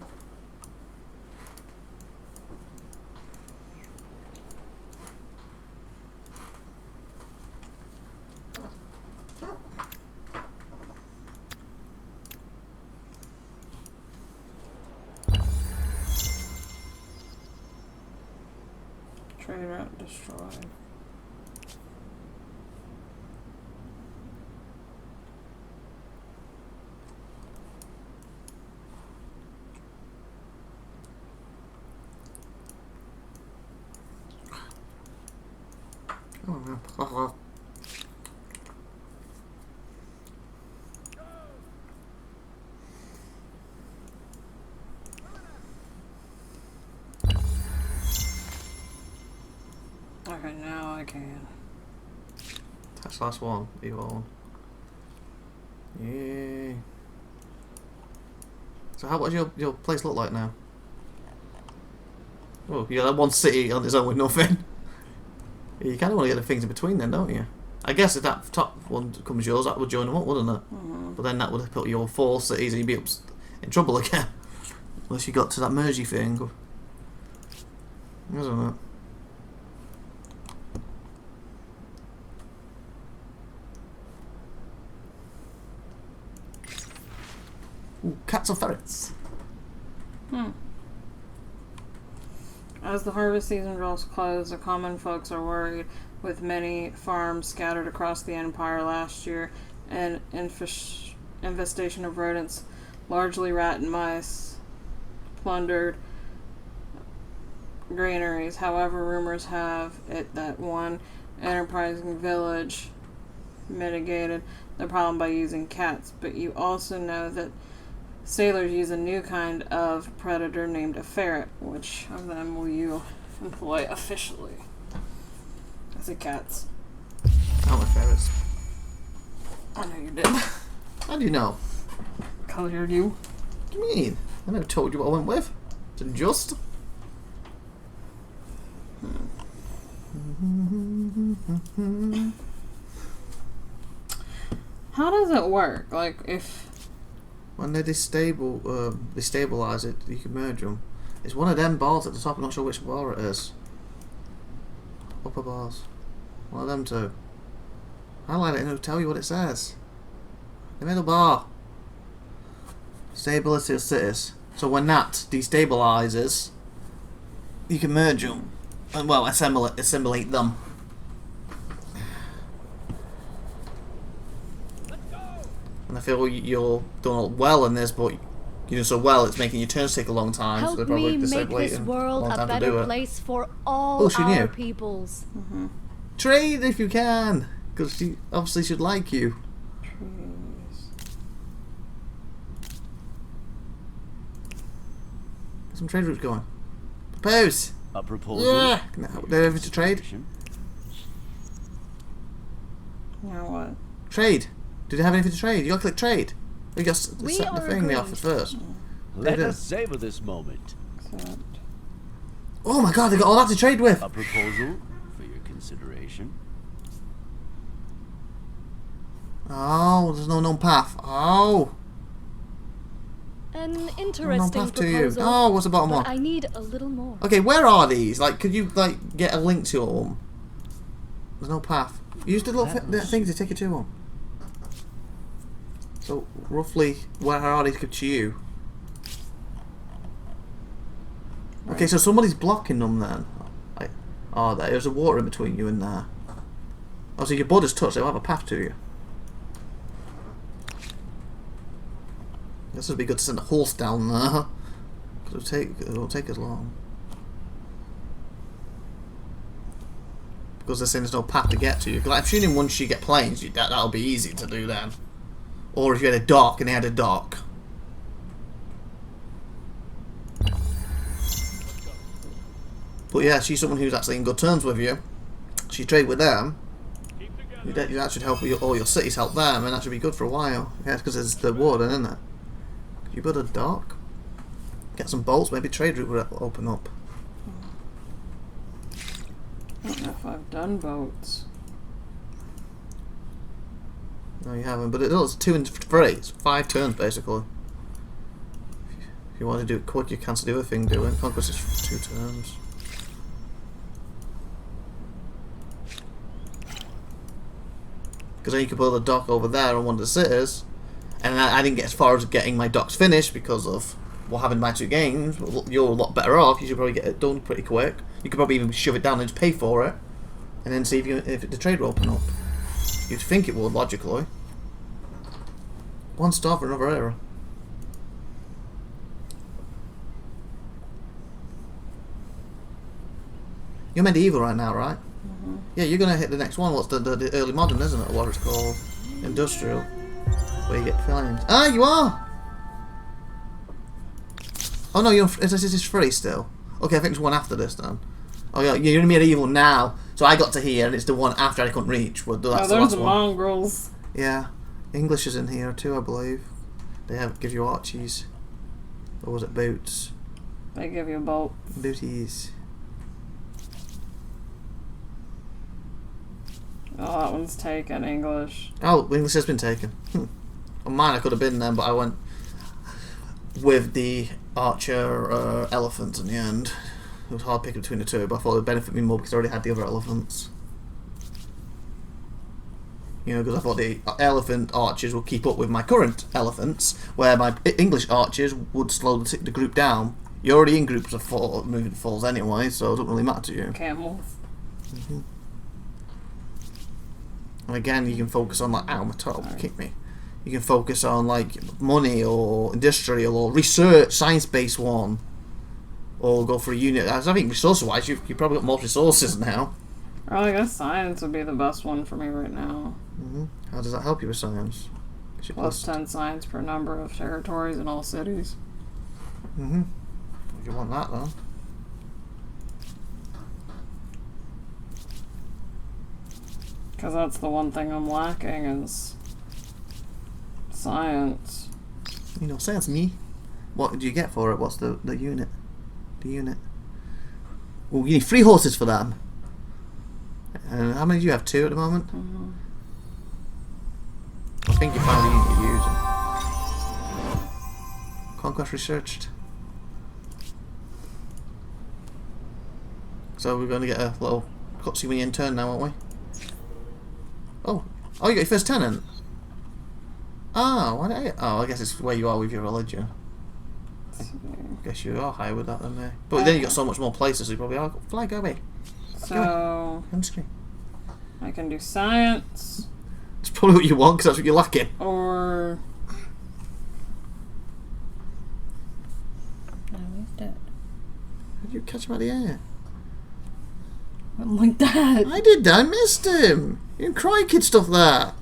Trade route destroyed. Oh, no. Okay, now I can. That's the last one. You own. Yay. So how, what does your place look like now? Oh, you got that one city on its own with nothing. You kind of want to get the things in between then, don't you? I guess if that top one becomes yours, that would join them up, wouldn't it? But then that would put your 4 cities and you'd be in trouble again. Unless you got to that mergey thing. Isn't it? Ooh, cats or ferrets? As the harvest season draws close, the common folks are worried, with many farms scattered across the empire last year, and infestation of rodents, largely rat and mice, plundered granaries. However, rumors have it that one enterprising village mitigated the problem by using cats, but you also know that sailors use a new kind of predator named a ferret. Which of them will you employ officially? I say cats. I like ferrets. I know you did. How do you know? Colored you. What do you mean? I never told you what I went with. Is it just? How does it work? Like, if... When they destabilize it, you can merge them. It's one of them bars at the top. I'm not sure which bar it is. Upper bars. One of them two. Highlight it and it'll tell you what it says. The middle bar. Stability of cities. So when that destabilizes, you can merge them. And, well, assimilate them. And I feel you're doing well in this, but you do so well, it's making your turns take a long time. Help so they're probably me make this disabling world long a time to do better it. place for all she our knew. peoples. Trade if you can, because she obviously should like you. Get some trade routes going. Propose. A proposal? Yeah. No, they're having to trade. Now what? Trade. Do they have anything to trade? You gotta click trade. You got to We set the are thing they agreed. offered first. Let They do. us savor this moment. Accept. Oh my god, they got all that to trade with. A proposal for your consideration. Oh, there's no known path. Oh. An No interesting path to you. proposal. Oh, what's the bottom but one? I need a little more. Okay, where are these? Like, could you like get a link to them? There's no path. Use the little thing to take you to them. So roughly, where are these to you? Okay, so somebody's blocking them then. Like, are they? There's a water in between you and there. Oh, so your border's touched. They'll have a path to you. This would be good to send a horse down there. Cause it'll take as long. Because they're saying there's no path to get to you. Because I'm assuming once you get planes, that'll be easy to do then. Or if you had a dock and they had a dock. But yeah, she's someone who's actually in good terms with you. So you trade with them. That should help all your cities help them, and that should be good for a while. Yeah, because there's the water, isn't it? Could you build a dock? Get some bolts, maybe trade route will open up. I don't know if I've done boats. No, you haven't, but it does 2 and 3. It's 5 turns basically. If you want to do it quick, you can still do a thing doing. Conquest is 2 turns. Because then you could build a dock over there on one of the cities, and I didn't get as far as getting my docks finished because of what happened in my 2 games. But you're a lot better off. You should probably get it done pretty quick. You could probably even shove it down and just pay for it, and then see if the trade will open up. You'd think it would, logically. 1 star for another era. You're medieval right now, right? Yeah, you're gonna hit the next one. What's the early modern, isn't it? What it's called, industrial, where you get flames. Ah, you are. Oh no, this is free still. Okay, I think there's one after this then. Oh yeah, you're in medieval now. So I got to here, and it's the one after I couldn't reach. Well, that's Oh, the there's last the one. mongrels. Yeah, English is in here too, I believe. They give you archies. Or was it boots? They give you a boat. Booties. Oh, that one's taken, English. Oh, English has been taken. On mine I could have been then, but I went with the archer elephant in the end. It was hard picking between the two, but I thought it would benefit me more because I already had the other elephants. You know, because I thought the elephant archers would keep up with my current elephants, where my English archers would slow the group down. You're already in groups of four moving falls anyway, so it doesn't really matter to you. Camels. And again, you can focus on like, ow, my toe, kick me. You can focus on like money or industrial or research, science-based one, or go for a unit. I think resource-wise, you've probably got more resources now. Well, I guess science would be the best one for me right now. How does that help you with science? Plus 10 science per number of territories in all cities. You want that though. Because that's the one thing I'm lacking is science. You know, science me. What do you get for it? What's the unit? The unit. Well, you need 3 horses for them. And how many do you have? 2 at the moment? I think you found the unit you're using. Conquest researched. So we're going to get a little cutscene when you turn now, aren't we? Oh, you got your first tenant. Oh, why did I guess it's where you are with your religion. I guess you are higher with that than me. But then you got so much more places, so you probably are. Fly, go away. So On screen. I can do science It's probably what you want, because that's what you're lacking. or. No, he's dead. How did you catch him out of the air? Like that. I did that, I missed him. You didn't cry kid stuff there.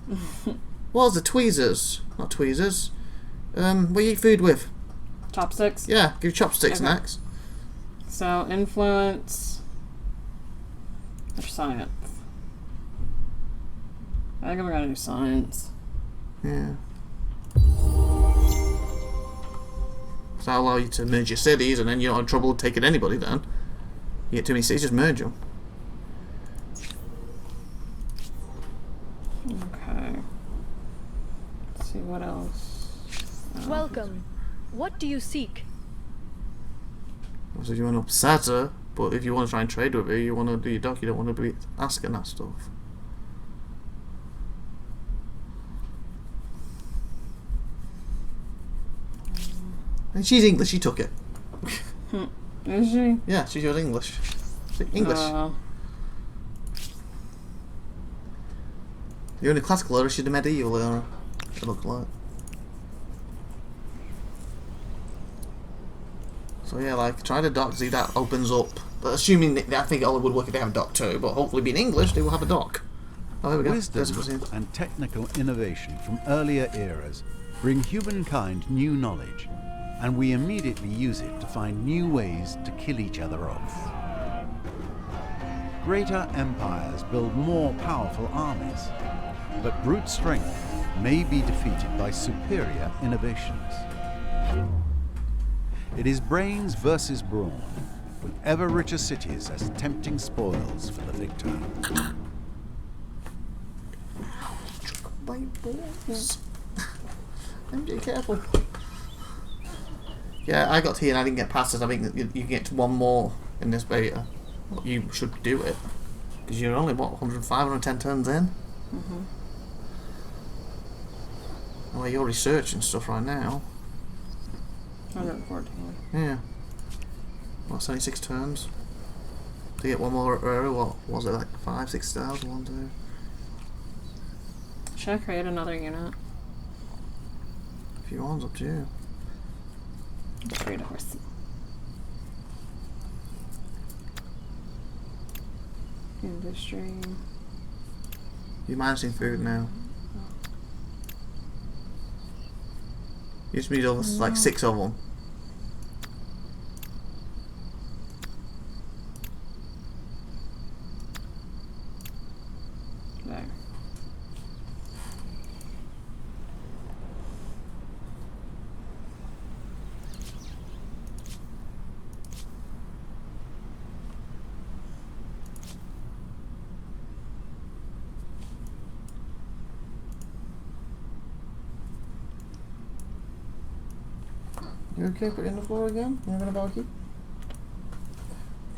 What was the tweezers? Not tweezers. What you eat food with? Chopsticks. Yeah, give chopsticks Okay. next. So influence or science. I think I'm gonna do science. Yeah. So that'll allow you to merge your cities, and then you're not in trouble taking anybody then. You get too many cities, just merge them. Okay. Let's see what else. Welcome. What do you seek? So you want to upset her, but if you want to try and trade with her, you want to do your doc, you don't want to be asking that stuff. And she's English, she took it. Is she? Yeah, she's yours English. English. You're in the classical era, she's the medieval era. It looked like. So yeah, like, try the doc, see that opens up. But assuming that, I think it only would work if they have a doc too, but hopefully being English, they will have a doc. Oh, there we go. Wisdom and technical innovation from earlier eras bring humankind new knowledge, and we immediately use it to find new ways to kill each other off. Greater empires build more powerful armies, but brute strength may be defeated by superior innovations. It is brains versus brawn, with ever richer cities as tempting spoils for the victor. My balls. MJ, careful. Yeah, I got here and I didn't get past this. I think that you can get to one more in this beta. You should do it. Because you're only, what, 105, 110 turns in? Well, you're researching stuff right now. 114. Yeah. Well, 76 turns. To get one more area, what was it, like 5, 6 stars? 1, 2. Should I create another unit? If you want, it's up to you. Create a horse. Industry. You're managing food now. You just need over like 6 of them. There. You okay putting in the floor again? You're gonna barbecue?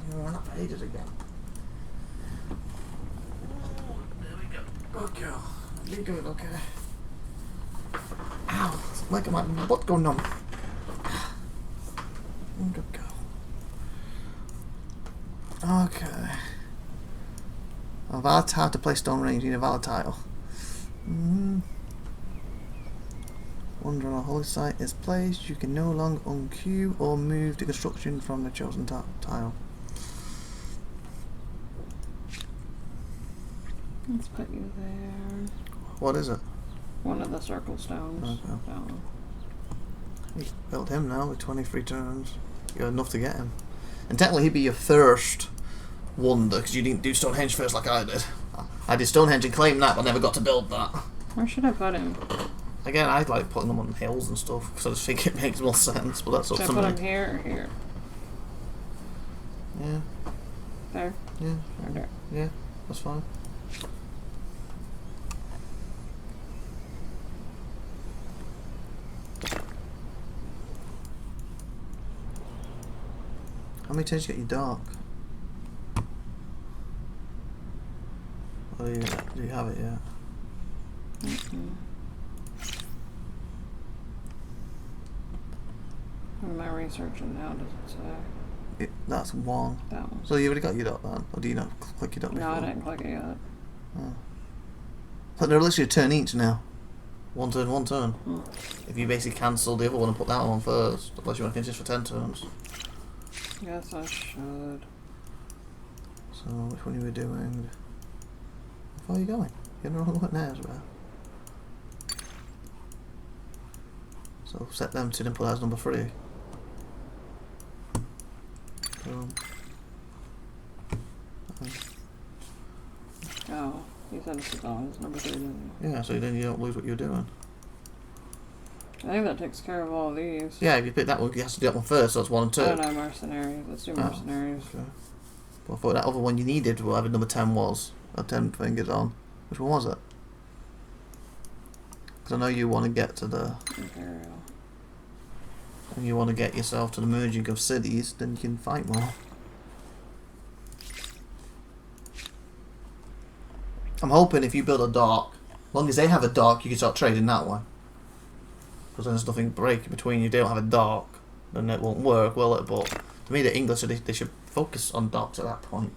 You're up for ages again. There we go. Good girl. you doing okay? Ow, it's like my butt going numb. Good go. Okay. A valid tile to play Stone Range, you need a valid tile. Once on a holy site is placed, you can no longer unqueue or move the construction from the chosen tile. Let's put you there. What is it? One of the circle stones. Okay. Down. You built him now with 23 turns. You got enough to get him. And technically he'd be your first wonder, because you didn't do Stonehenge first like I did. I did Stonehenge and claimed that, but I never got to build that. Where should I put him? Again, I like putting them on hills and stuff, because I just think it makes more sense, but that's up Should to I put me. him here or here? Yeah, There? yeah, Or there? yeah, that's fine. How many turns you get your dark? Or do you have it yet? What am I researching now? Does it say? That's one. That one. So you already got your dot then? Or do you not click your dot No, before? I didn't click it yet. But they're literally a turn each now. One turn, one turn. Hmm. If you basically cancel the other one and put that one on first, unless you want to continue for 10 turns. Yes, I should. So which one are we doing? How far are you going? You're in the wrong one now as well. So set them to input as number 3. Boom. Oh, you said it's number 3, didn't you? Yeah, so then you don't lose what you're doing. I think that takes care of all these. Yeah, if you pick that one, you have to do that one first, so it's 1 and 2. Oh no, mercenaries. Let's do mercenaries. Okay. But I thought that other one you needed, whatever number 10 was, or 10 fingers on. Which one was it? Because I know you want to get to the... Imperial. And you want to get yourself to the merging of cities, then you can fight more. I'm hoping if you build a dock, as long as they have a dock, you can start trading that way. Because then there's nothing breaking between you. They don't have a dock, then it won't work, will it? But to me, the English, they should focus on docks at that point.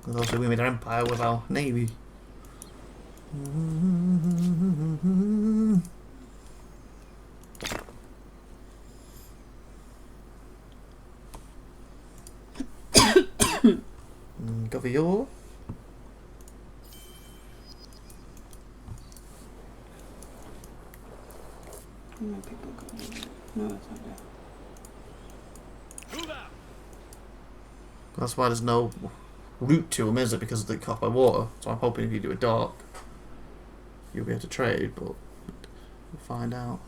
Because obviously we made our empire with our navy. Go for your. How many people go there? No, it's not there. Move out. That's why there's no route to them, is it? Because they're caught by water. So I'm hoping if you do a dock, you'll be able to trade, but we'll find out.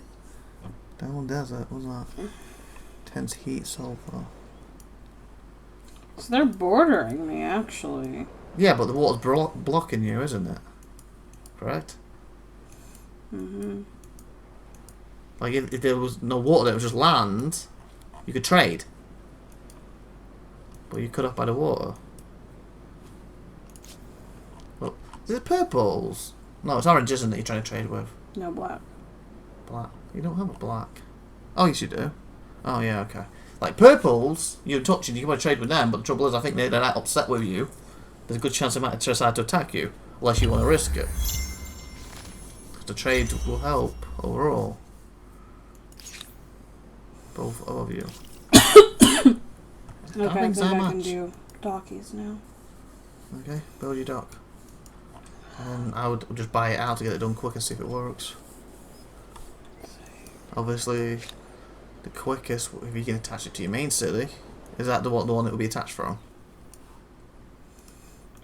Down desert, what's that? Tense heat sulfur. So they're bordering me, actually. Yeah, but the water's blocking you, isn't it? Correct? Mm-hmm. Like, if there was no water, it was just land, you could trade. But you're cut off by the water. Well, is it purples? No, it's orange, isn't it, you're trying to trade with? No black. Black. You don't have a black. Oh, yes, you do. Oh, yeah, okay. Like, purples, you're touching, you can want to trade with them, but the trouble is, I think they're that upset with you. There's a good chance they might decide to attack you, unless you want to risk it. The trade will help overall. Both of you. Okay, I think think so I much. can do dockies now. Okay, build your dock. And I would just buy it out to get it done quick and see if it works. Obviously, the quickest, if you can attach it to your main city, is that the one it will be attached from?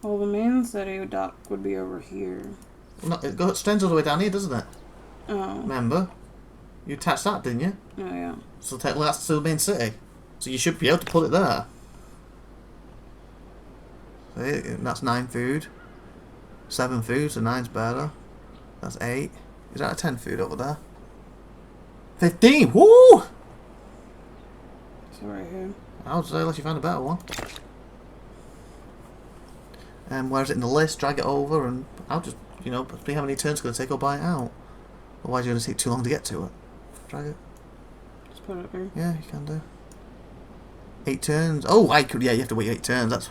Well, the main city dock would be over here. No, it extends all the way down here, doesn't it? Oh. Remember? You attached that, didn't you? Oh, yeah. So technically that's still the main city. So you should be able to put it there. See, that's 9 food. 7 food, so 9's better. That's 8. Is that a 10 food over there? 15! Woo! So right here. I would say unless you found a better one. And where's it in the list? Drag it over and I'll just you know, see how many turns it's going to take or buy it out. Otherwise you're going to take too long to get to it. Drag it. Just put it here. Yeah, you can do. 8 turns. Oh, I could. Yeah, you have to wait 8 turns. That's.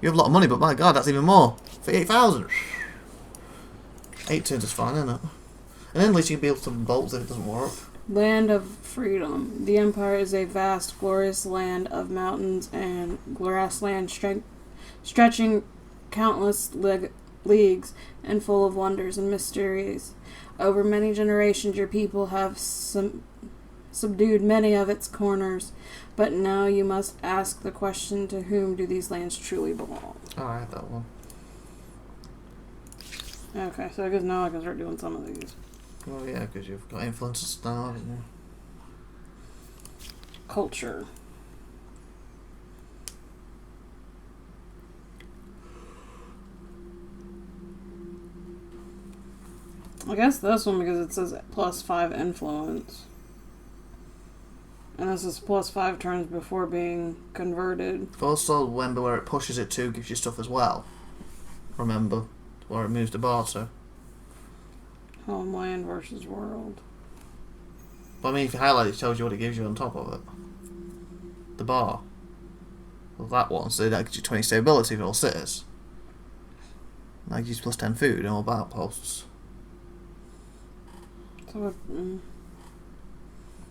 You have a lot of money, but my God, that's even more. For 8,000. 8 turns is fine, isn't it? And then at least you can build some bolts if it doesn't work. Land of freedom. The Empire is a vast, glorious land of mountains and grassland stretching countless leagues and full of wonders and mysteries. Over many generations, your people have subdued many of its corners, but now you must ask the question, to whom do these lands truly belong? Oh, I had that one. Okay, so I guess now I can start doing some of these. Oh yeah, because you've got influences now, haven't you? Culture. I guess this one because it says +5 influence. And this is +5 turns before being converted. Also, remember where it pushes it to gives you stuff as well. Remember where it moves the bar to. Homeland versus world. But I mean, if you highlight it, it tells you what it gives you on top of it. The bar. Well, that one, so that gives you 20 stability for all cities. That gives you +10 food and all outposts.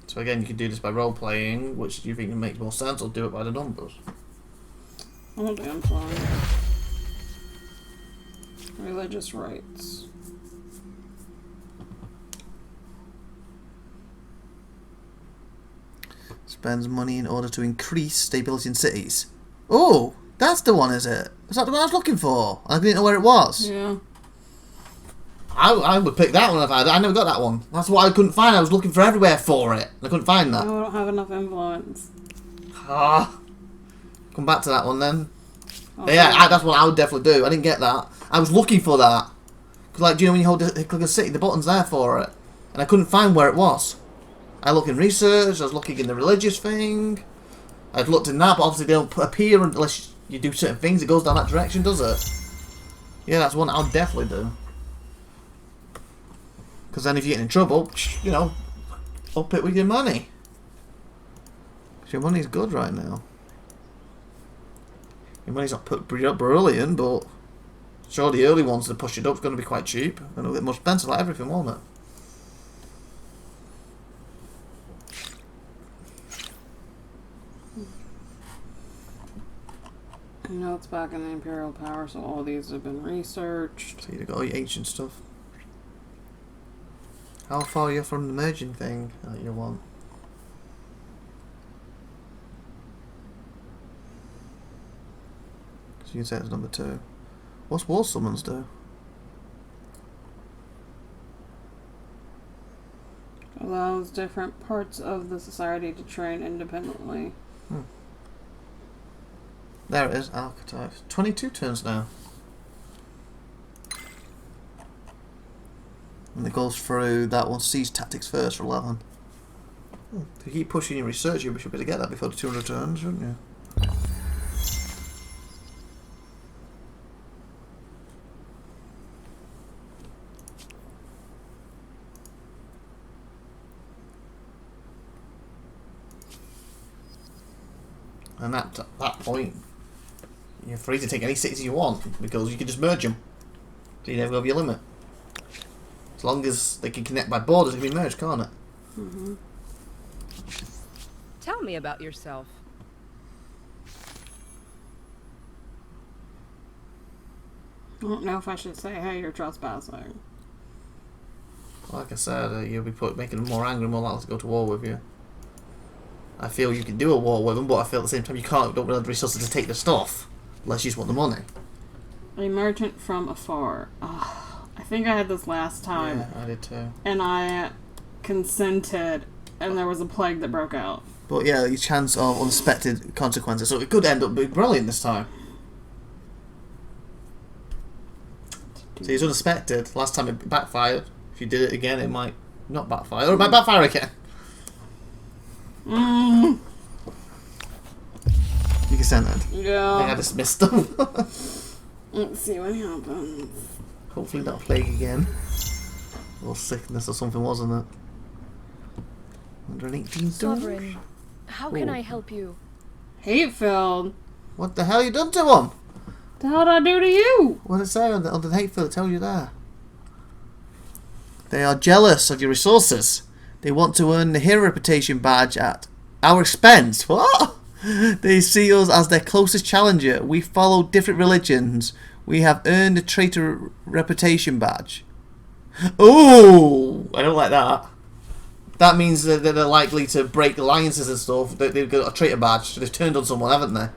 So again, you can do this by role playing, which you think makes more sense, or do it by the numbers. Oh damn fine. Religious rights. Spends money in order to increase stability in cities. Oh, that's the one, is it? Is that the one I was looking for? I didn't know where it was. Yeah. I would pick that one if I never got that one. That's what I couldn't find. I was looking for everywhere for it. I couldn't find that. No, I don't have enough influence. Ah. Come back to that one then. Okay. Yeah, that's what I would definitely do. I didn't get that. I was looking for that. Because, like, do you know when you hold click a city, the button's there for it. And I couldn't find where it was. I looked in research, I was looking in the religious thing. I'd looked in that, but obviously they don't appear unless you do certain things. It goes down that direction, does it? Yeah, that's one I would definitely do. Because then if you get in trouble, you know, up it with your money. Because your money's good right now. Your money's not brilliant, but sure the early ones that push it up is going to be quite cheap. And it'll get more expensive like everything, won't it? Now it's back in the Imperial power, so all these have been researched. So you've got all your ancient stuff. How far are you from the merging thing that you want? So you can say it's number 2. What's war summons do? Allows different parts of the society to train independently. There it is, archetypes. 22 turns now. And it goes through that one, siege tactics first for 11. If you keep pushing your research, you should be able to get that before the 200 turns, shouldn't you? And at that point, you're free to take any cities you want, because you can just merge them. So you never go over your limit. As long as they can connect by borders, it can be merged, can't it? Mm-hmm. Tell me about yourself. I don't know if I should say, hey, you're trespassing. Like I said, you'll be making them more angry and more likely to go to war with you. I feel you can do a war with them, but I feel at the same time you don't really have the resources to take the stuff. Unless you just want the money. A merchant from afar. I think I had this last time. Yeah, I did too. And I consented, and there was a plague that broke out. But yeah, your chance of unexpected consequences. So it could end up being brilliant this time. So it's unexpected. Last time it backfired. If you did it again, it might not backfire. Or it might backfire again. You consented? Yeah. I think I dismissed them. Let's see what happens. Hopefully not plague again. Or sickness or something, wasn't it? 118 Sovereign, how can Ooh. I help you? Hate-filled. What the hell you done to them? The hell did I do to you? What did it say on the hateful? It tell you there. They are jealous of your resources. They want to earn the hero reputation badge at our expense. What? They see us as their closest challenger. We follow different religions. We have earned the traitor reputation badge. Ooh, I don't like that. That means that they're likely to break alliances and stuff. They've got a traitor badge, so they've turned on someone, haven't they?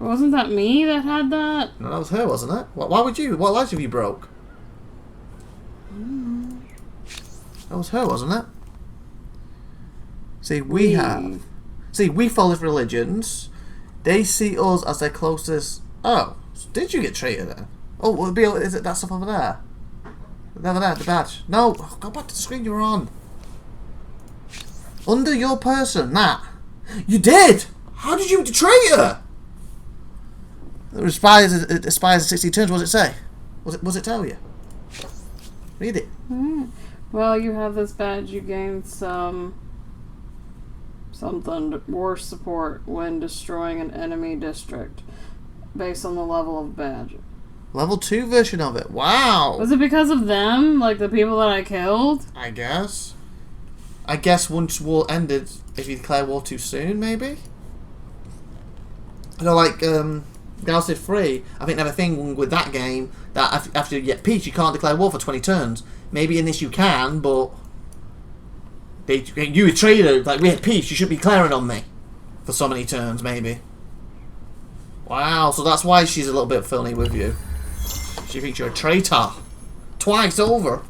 Wasn't that me that had that? No, that was her, wasn't it? Why would you? What alliance have you broke? That was her, wasn't it? See, we follow different religions. They see us as their closest. Oh, so did you get traitor then? Oh, well, is it that stuff over there? Over there, the badge. No, go back to the screen you were on. Under your person, that. You did! How did you betray her? It expires 60 turns, what does it say? Was it tell you? Read it. Well, you have this badge, you gain something war support when destroying an enemy district based on the level of badge. Level 2 version of it. Wow. Was it because of them? Like the people that I killed? I guess. I guess once war ended, if you declare war too soon, maybe? You know, like, Galaxy 3, I think they have a thing with that game that after you get peace, you can't declare war for 20 turns. Maybe in this you can, but you betrayed her, like we had peace, you should be declaring on me for so many turns, maybe. Wow, so that's why she's a little bit funny with you. She thinks you're a traitor. Twice over.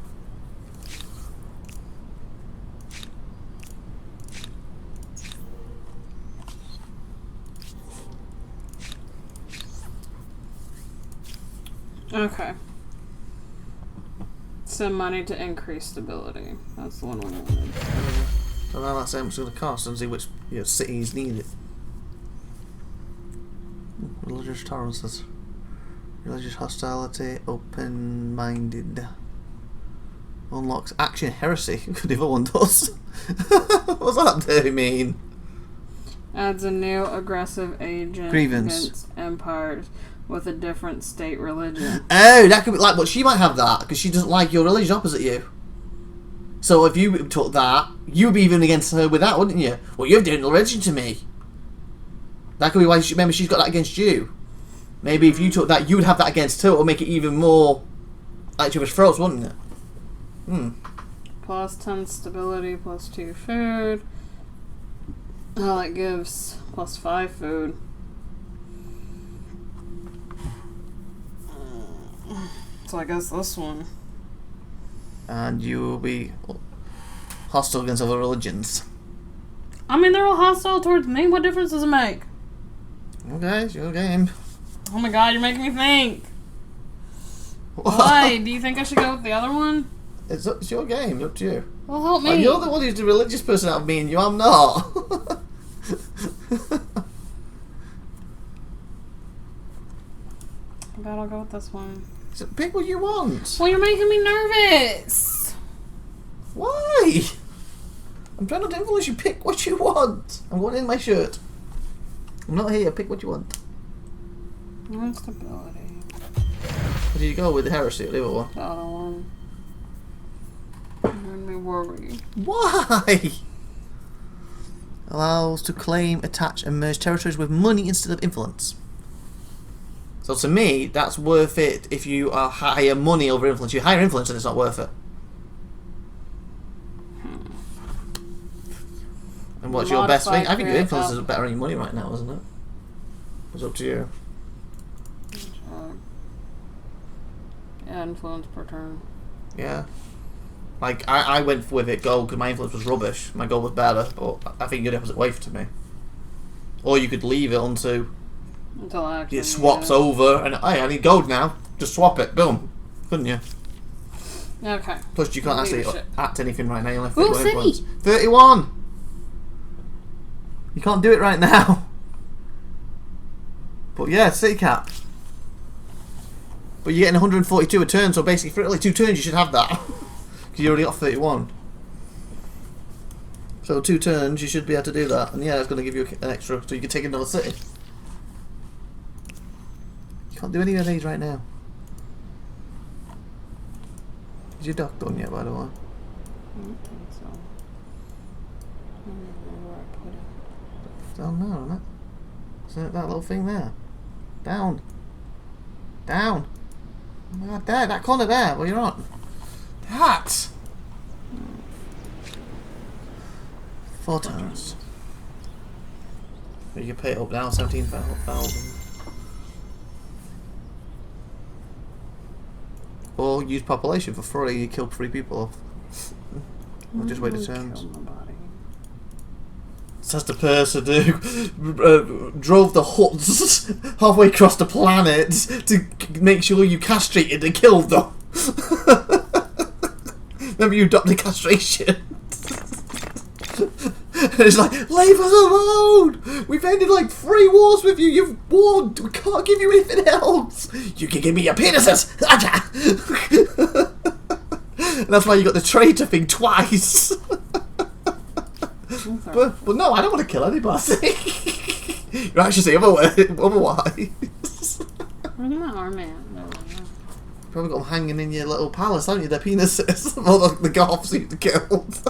Okay. Send money to increase stability. That's the one we wanted. So now that's how much it's going to cost and see which cities need it. Religious tolerances. Religious hostility. Open-minded. Unlocks action heresy. The other one does. What's that do mean? Adds a new aggressive agent Grievance. against empires with a different state religion. Oh, that could be like, but she might have that because she doesn't like your religion opposite you. So if you took that, you'd be even against her with that, wouldn't you? Well, you're doing religion to me. That could be why. Remember, she's got that against you. Maybe if you took that, you would have that against her. It would make it even more at each other's throats, wouldn't it? Plus 10 stability, plus 2 food. Oh, that gives plus 5 food. So I guess this one. And you will be hostile against other religions. I mean, they're all hostile towards me. What difference does it make? Okay, it's your game. Oh my god, you're making me think. Why? Do you think I should go with the other one? It's your game. It's up to you. Well, help me. Oh, you're the one who's the religious person out of me, and you. I'm not. I bet I'll go with this one. So pick what you want. Well, you're making me nervous. Why? I'm trying not to influence you. Pick what you want. I'm going in my shirt. I'm not here. Pick what you want. Stability. Where did you go with the heresy or the other one? The other one. Made me worry. Why? Allows to claim, attach, and merge territories with money instead of influence. So to me, that's worth it if you are higher money over influence. You higher influence and it's not worth it. And what's your best thing? I think your influence is better than your money right now, isn't it? It's up to you. Yeah, influence per turn. Yeah. Like, I went with it gold because my influence was rubbish. My gold was better, but I think you're the opposite way to me. Or you could leave it until action. it swaps over, and hey, I need gold now. Just swap it, boom. Couldn't you? Okay. Plus, you can't actually act anything right now. You only have Ooh, 31 influence. city. 31! You can't do it right now. But yeah, city cap. But you're getting 142 a turn, so basically for only 2 turns you should have that. Because you already got 31. So 2 turns you should be able to do that. And yeah, it's going to give you an extra, so you can take another city. You can't do any of these right now. Is your dock done yet, by the way? I don't think so. I don't even know where I put it. Down there, isn't it? Isn't it that little thing there? Down. Down. Oh my god, there, that corner there, where you're on. That! 4 turns. You can pay it up now, 17,000. Or use population for free, you kill 3 people off. Or just wait a turn. Says the person who drove the huts halfway across the planet to make sure you castrated and killed them. Remember you adopted castration? And it's like, leave us alone! We've ended like 3 wars with you, you've won! We can't give you anything else! You can give me your penises! And that's why you got the traitor thing twice! But no, I don't want to kill anybody. You actually say otherwise. Where's my army at? Probably got them hanging in your little palace, haven't you? Their penises. All the goths you killed.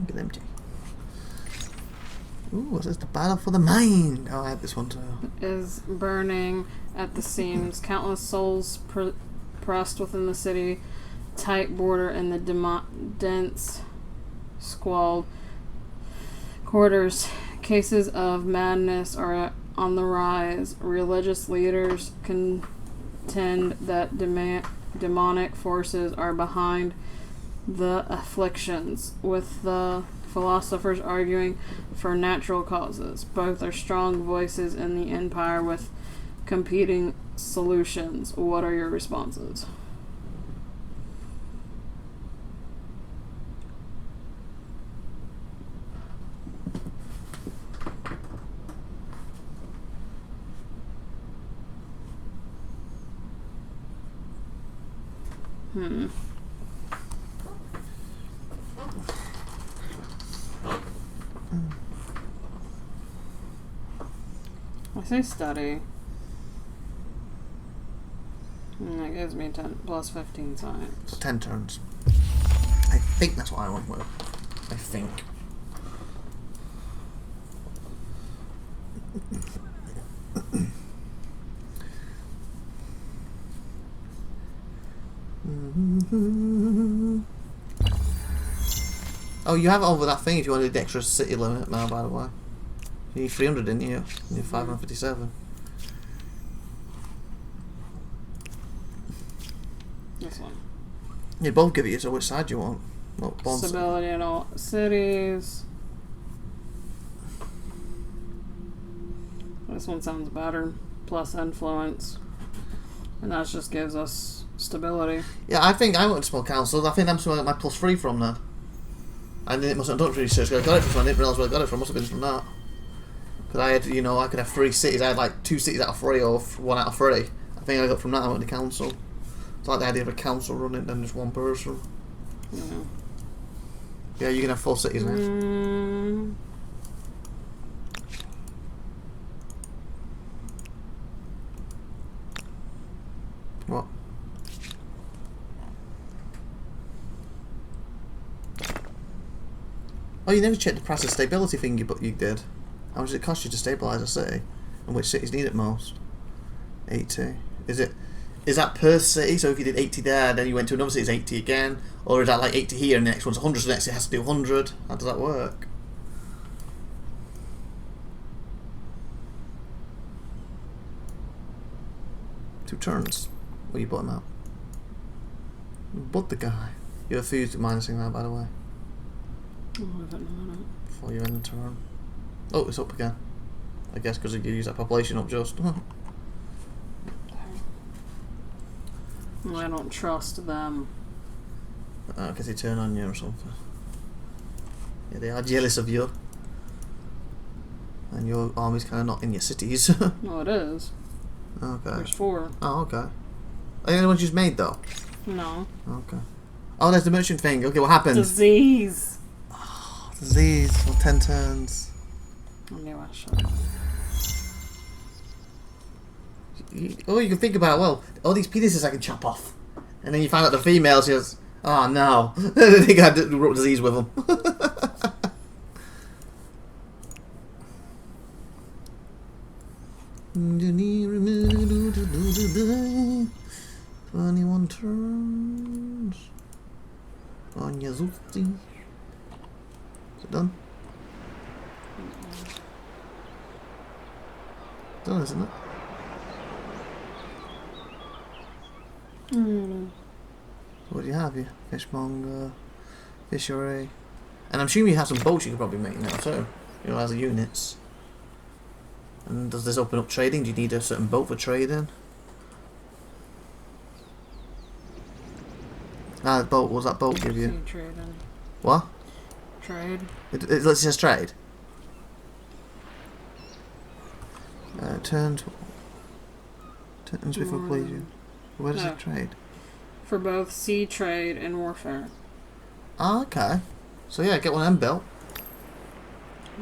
Get empty. Ooh, what's this? The battle for the mind. Oh, I had this one too. Is burning at the seams. Countless souls pressed within the city. Tight border in the dense, squalid quarters. Cases of madness are on the rise. Religious leaders contend that demonic forces are behind the afflictions, with the philosophers arguing for natural causes. Both are strong voices in the empire with competing solutions. What are your responses? I say study. And that gives me 10 plus 15 science. 10 turns. I think that's what I went with. I think. Oh, you have it over that thing if you wanted the extra city limit now, by the way. You need 300, didn't you? You need 557. This one. They both give you, so which side do you want? What, Stability in all cities. This one sounds better. Plus influence. And that just gives us stability. Yeah, I think I went to small councils. I think I'm somewhere my +3 from then. I didn't must have done research. I got it from. I didn't realise where I got it from. Must have been from that. Because I had, I could have 3 cities. I had like 2 cities out of 3 or 1 out of 3. I think I got from that. I went to council. It's like the idea of a council running than just one person. Yeah. Yeah, you can have 4 cities now. What? Oh, you never checked the price of stability thing you did. How much does it cost you to stabilise a city? And which cities need it most? 80. Is that per city? So if you did 80 there, then you went to another city, it's 80 again? Or is that like 80 here and the next one's 100, so the next city has to do 100? How does that work? Two turns. Where you put him out? But the guy. You're fused to minusing that, by the way. Before you end the turn. Oh, it's up again. I guess because you use that population up just. I don't trust them. Because they turn on you or something. Yeah, they are jealous of you. And your army's kind of not in your cities. No, it is. Okay. There's 4. Oh, okay. Are they the only ones you just made, though? No. Okay. Oh, there's the merchant thing. Okay, what happens? Disease. Disease for 10 turns. I knew I should. Oh, you can think about, well, all these penises I can chop off. And then you find out the female, she goes, oh no. They think I had disease with them. 21 turns. On Yazuki. Is it done? Done, isn't it? What do you have here? Fishmonger, fishery. And I'm assuming you have some boats you could probably make now too. You know, as a units. And does this open up trading? Do you need a certain boat for trading? Ah, the boat. What does that boat give you? Trading. What? Trade. It says trade. Turns before completion. Where does it trade? For both sea trade and warfare. Ah, okay. So yeah, get one of them built.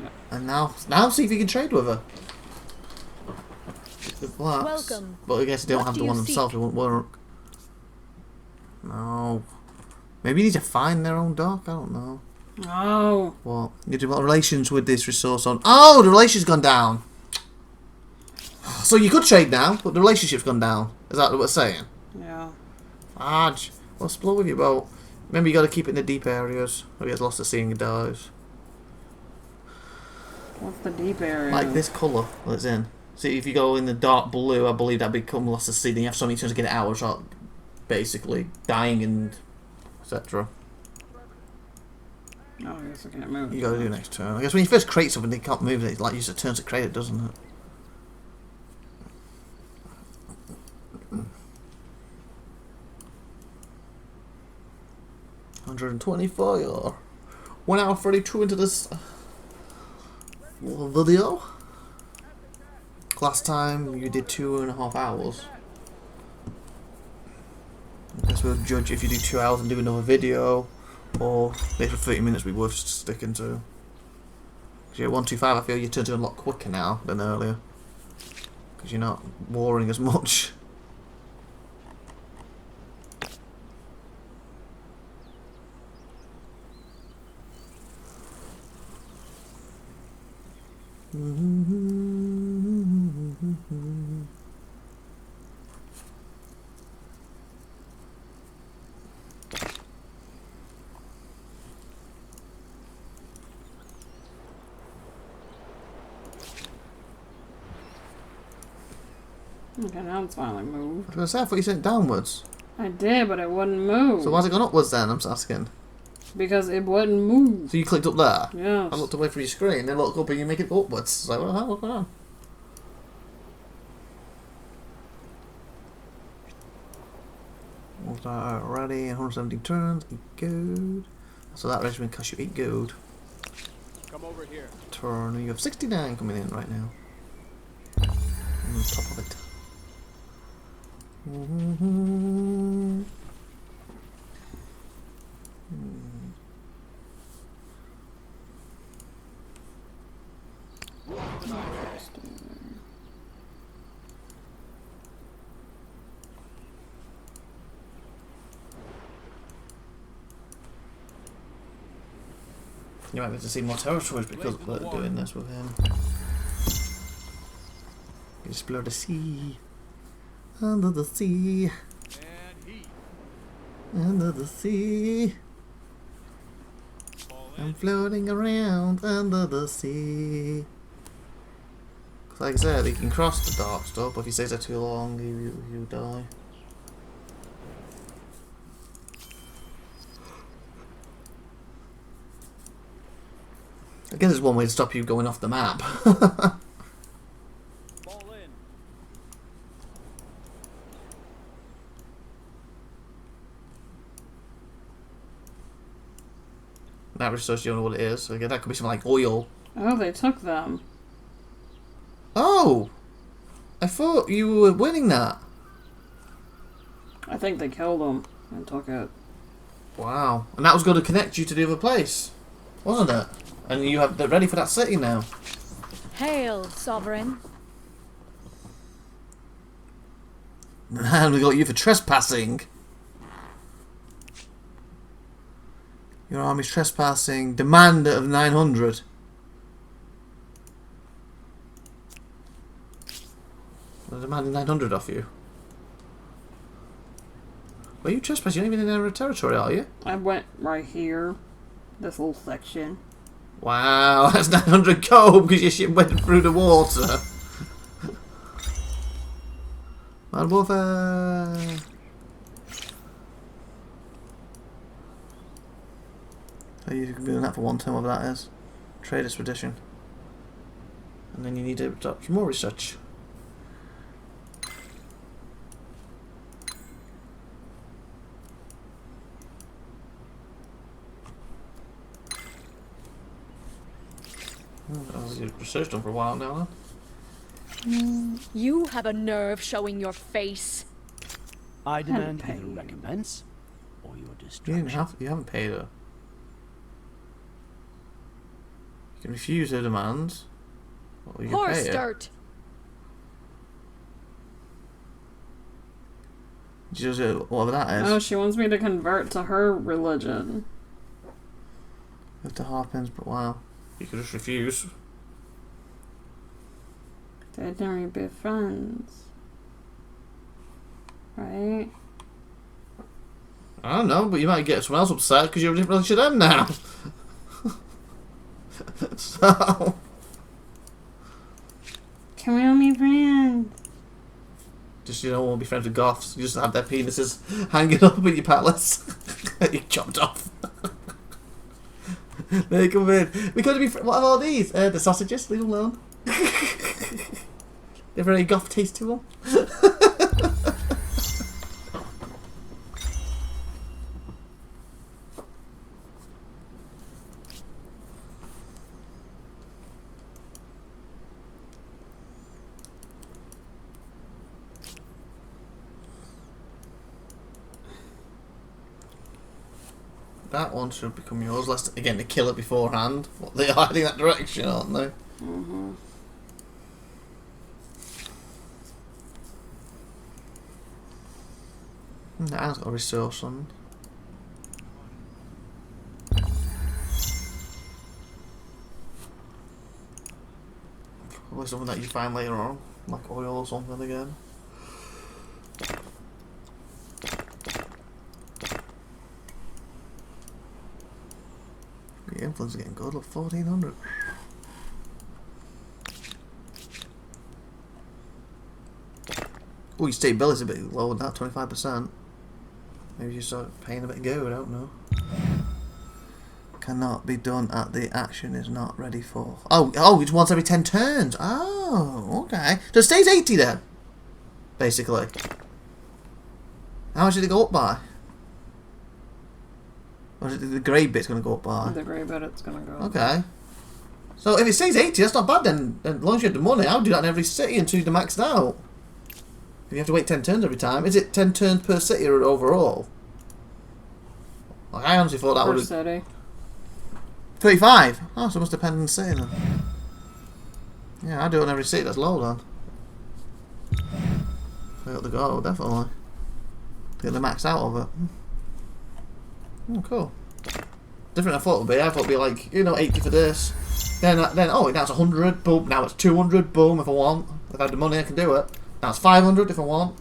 Yeah. And now see if you can trade with her. Welcome. But I guess they don't What have do the you one seek? themselves. It won't work. No. Maybe you need to find their own dock. I don't know. Oh. What? You develop relations with this resource on. Oh, the relation's gone down. So you could trade now, but the relationship's gone down. Is that what we're saying? Yeah. Arge. Well, explore with your boat. Remember, you got to keep it in the deep areas, or he gets lost at sea and dies. What's the deep area? Like this colour that it's in. See, if you go in the dark blue, I believe that become lost at sea. Then you have so many turns to get it out, or start basically dying and etc. Oh, I guess I can't move. You got to do next turn. I guess when you first create something, they can't move it. It like use the turns to create it, doesn't it? $124. 1 hour 32 into this little video. Last time you did 2.5 hours. I guess we'll judge if you do 2 hours and do another video, or maybe for 30 minutes would be worth sticking to. Because yeah, 125, I feel your turns are a lot quicker now than earlier. Because you're not warring as much. Okay, now it's finally moved. I was going to say, I thought you sent it downwards. I did, but it wouldn't move. So why's it gone upwards then? I'm just asking. Because it wouldn't move. So you clicked up there? Yes. I looked away from your screen, then looked up and you make it go upwards. It's like, well, what's going on? What's that already? 170 turns, 8 gold. So that regiment costs you 8 gold. Come over here. Turn, you have 69 coming in right now. On top of it. You might be able to see more territories because we're doing this with him. Explore the sea. Under the sea. And heat. Under the sea. I'm floating around under the sea. Cause like I said, he can cross the dark stuff, but if he stays there too long, he'll die. I guess there's one way to stop you going off the map. Fall in. that research, you don't know what it is. So again, that could be something like oil. Oh, they took them. Oh! I thought you were winning that. I think they killed them and took it. Wow. And that was going to connect you to the other place, wasn't it? And you have they're ready for that city now. Hail, Sovereign. And we got you for trespassing. Your army's trespassing. Demand of 900. They're demanding 900 off you. Where are you trespassing? You're not even in their territory, are you? I went right here. This little section. Wow, that's 900 gold because your ship went through the water. Mad warfare. So you can be doing that for one term, whatever that is. Trade expedition. And then you need to adopt more research. You've researched them for a while now, then. You have a nerve showing your face. I demand either recompense or your destruction. You haven't paid her. You can refuse her demands, or you can Horse pay her. dirt. Just whatever that is. Oh, she wants me to convert to her religion. With the harpins, but wow. You could just refuse. They'd never be friends. Right? I don't know, but you might get someone else upset because you're a different to them now. So... Can we all be friends? Just, you don't want to be friends with goths. You just have their penises hanging up in your palace. You chopped off. They come in. We could be. What are all these? The sausages. Leave them alone. They're very goth taste to them. That one should become yours. Let's again to kill it beforehand. What, they're hiding that direction, aren't they? Mm-hmm. That's got a resource on. Probably something that you find later on, like oil or something again. The influence is getting good. Look, 1400. Oh, your stability's a bit lower than that, 25%. Maybe you start paying a bit of go, I don't know. Cannot be done at the action is not ready for. Oh, it's once every 10 turns. Oh, okay. So it stays 80 then, basically. How much did it go up by? Or is it the grey bit's going to go up by? The grey bit it's going to go. Okay. So if it stays 80, that's not bad then. As long as you have the money, I would do that in every city until you're maxed out. If you have to wait 10 turns every time. Is it 10 turns per city or overall? Like, I honestly thought that would Per have... city. 35? Oh, so it must depend on the city then. Yeah, I do it on every city that's low then. I got the go, definitely. To get the max out of it. Oh, cool. Different than I thought it would be. I thought it would be like, you know, 80 for this. Then oh, now it's 100, boom. Now it's 200, boom, if I want. If I had the money, I can do it. Now it's 500 if I want.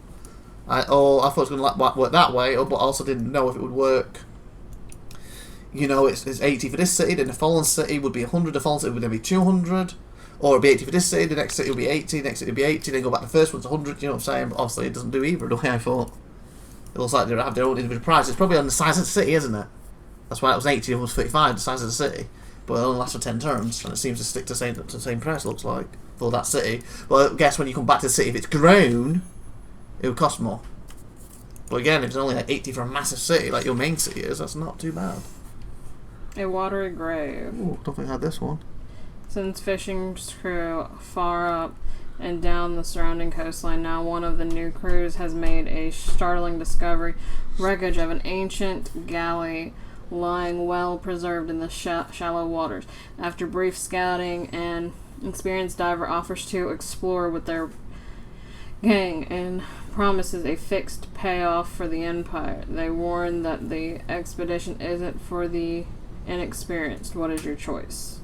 I thought it was going to work that way, but also didn't know if it would work. You know, it's 80 for this city, then the following city would be 100, the following city would then be 200. Or it'd be 80 for this city, the next city would be 80, the next city would be 80, then go back to the first one's 100, you know what I'm saying? But obviously it doesn't do either the way I thought. It looks like they have their own individual price. It's probably on the size of the city, isn't it? That's why it was 80 and it was 35, the size of the city. But it only lasts for 10 turns, and it seems to stick to the same price, looks like, for that city. Well, I guess when you come back to the city, if it's grown, it would cost more. But again, if it's only like 80 for a massive city, like your main city is, that's not too bad. A watery grave. Ooh, don't think I had this one. Sends fishing crew far up and down the surrounding coastline. Now one of the new crews has made a startling discovery. Wreckage of an ancient galley lying well preserved in the shallow waters. After brief scouting, an experienced diver offers to explore with their gang and promises a fixed payoff for the Empire. They warn that the expedition isn't for the inexperienced. What is your choice?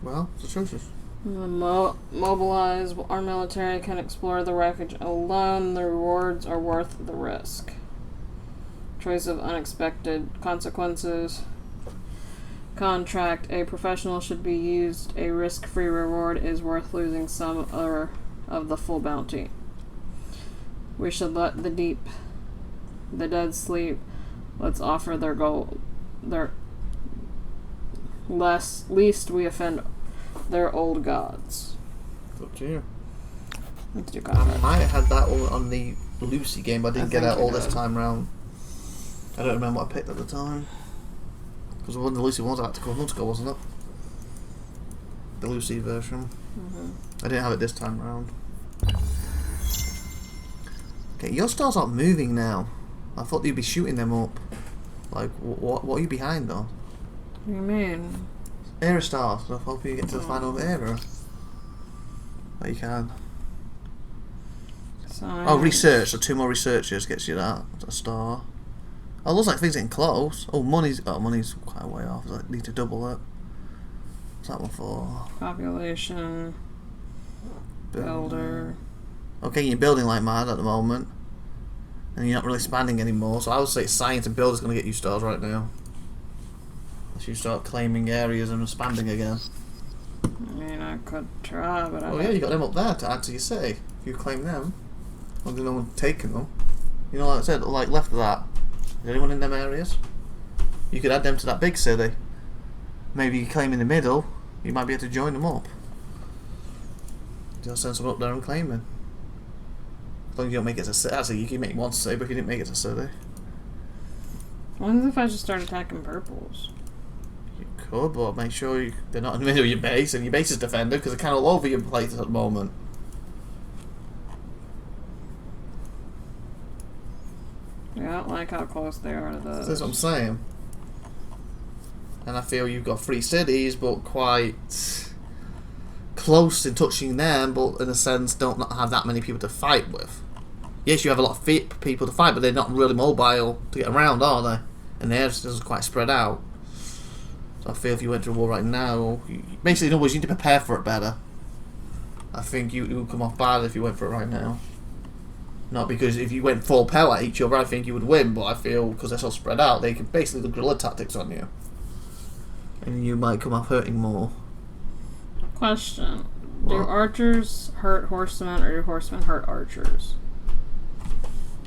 Well, it's the choices. Mobilize our military can explore the wreckage alone. The rewards are worth the risk. Choice of unexpected consequences. Contract. A professional should be used. A risk-free reward is worth losing some or of the full bounty. We should let the dead sleep. Let's offer their gold. Least we offend their old gods. It's up to you. Let's do I combat. might have had that all on the Lucy game, but I didn't get think that you all this did. time round. I don't remember what I picked at the time. Because one of the Lucy ones I had to go months ago, wasn't it? The Lucy version. I didn't have it this time round. Okay, your stars aren't moving now. I thought you'd be shooting them up. Like, what are you behind though? What do you mean? Era stars. So I hope you get to the final era. But you can. Science. Oh, research. So 2 more researchers gets you that. A star. Oh, looks like things getting close. Oh, money's quite a way off. I need to double it. What's that one for? Population. Builder. Okay, you're building like mad at the moment. And you're not really expanding anymore. So I would say science and build is going to get you stars right now. Unless you start claiming areas and expanding again. I mean, I could try, but I Oh yeah, you got them up there to add to your city. If you claim them. Well, there's no one taking them. You know, like I said, like left of that. Is anyone in them areas? You could add them to that big city. Maybe you claim in the middle. You might be able to join them up. Just send someone up there and claim it. As long as you don't make it a city. Actually, you can make one city, but if you didn't make it a city. What if I just start attacking purples? You could, but make sure they're not in the middle of your base, and your base is defended, because they're kind of all over your place at the moment. Yeah, I don't like how close they are to those. That's what I'm saying. And I feel you've got 3 cities, but quite close in touching them, but in a sense don't not have that many people to fight with. Yes, you have a lot of people to fight, but they're not really mobile to get around, are they? And theirs is quite spread out. So I feel if you went to war right now, basically, in other words, you need to prepare for it better. I think you would come off bad if you went for it right now. Not because if you went full power at each other, I think you would win, but I feel because they're so spread out, they can basically do guerrilla tactics on you. And you might come off hurting more. Question. Do What? archers hurt horsemen, or do horsemen hurt archers?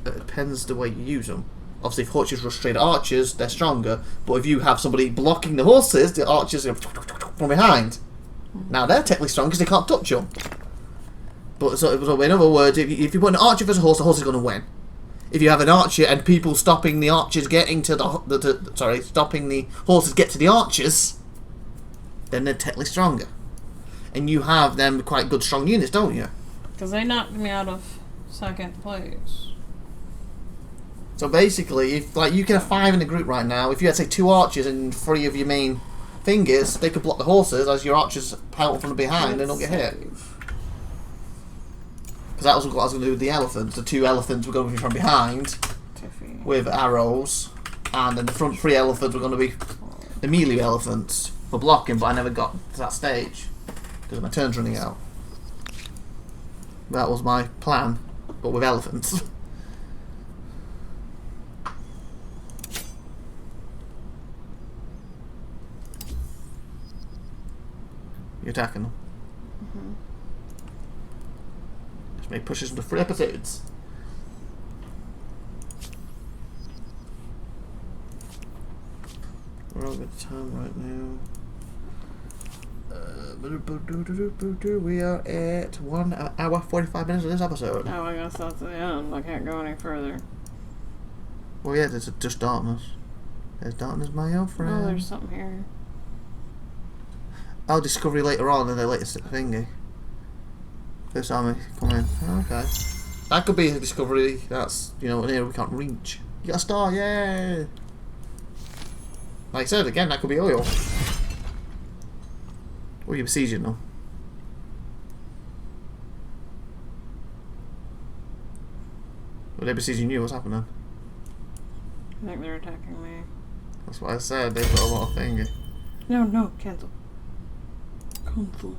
It depends the way you use them. Obviously, if horses rush straight at archers, they're stronger. But if you have somebody blocking the horses, the archers are from behind. Now they're technically strong because they can't touch them. But so in other words, if you put an archer versus a horse, the horse is going to win. If you have an archer and people stopping the archers getting to stopping the horses get to the archers, then they're technically stronger. And you have them quite good strong units, don't you? Because they knocked me out of second place. So basically, if like you can have 5 in a group right now, if you had say 2 archers and 3 of your main fingers, they could block the horses as your archers pout from behind and don't get hit. Because that was what I was going to do with the elephants. The 2 elephants were going to be from behind Tiffy. with arrows, and then the front 3 elephants were going to be the melee elephants for blocking. But I never got to that stage because my turn's running out. That was my plan, but with elephants. You're attacking them. Just make pushes into 3 episodes. We're on good time right now. We are at 1 hour 45 minutes of this episode. Oh, I guess that's the end. I can't go any further. Well, yeah, it's just darkness. There's darkness, my old friend. Oh, there's something here. Oh, discovery later on in the latest thingy. First army come in. Oh, okay. That could be a discovery that's, you know, an area we can't reach. You got a star, yay! Like I said, again, that could be oil. Or you're besieging them. Well, they're besieging you, what's happening? I think they're attacking me. That's what I said, they've got a lot of thingy. No, cancel. Cancel.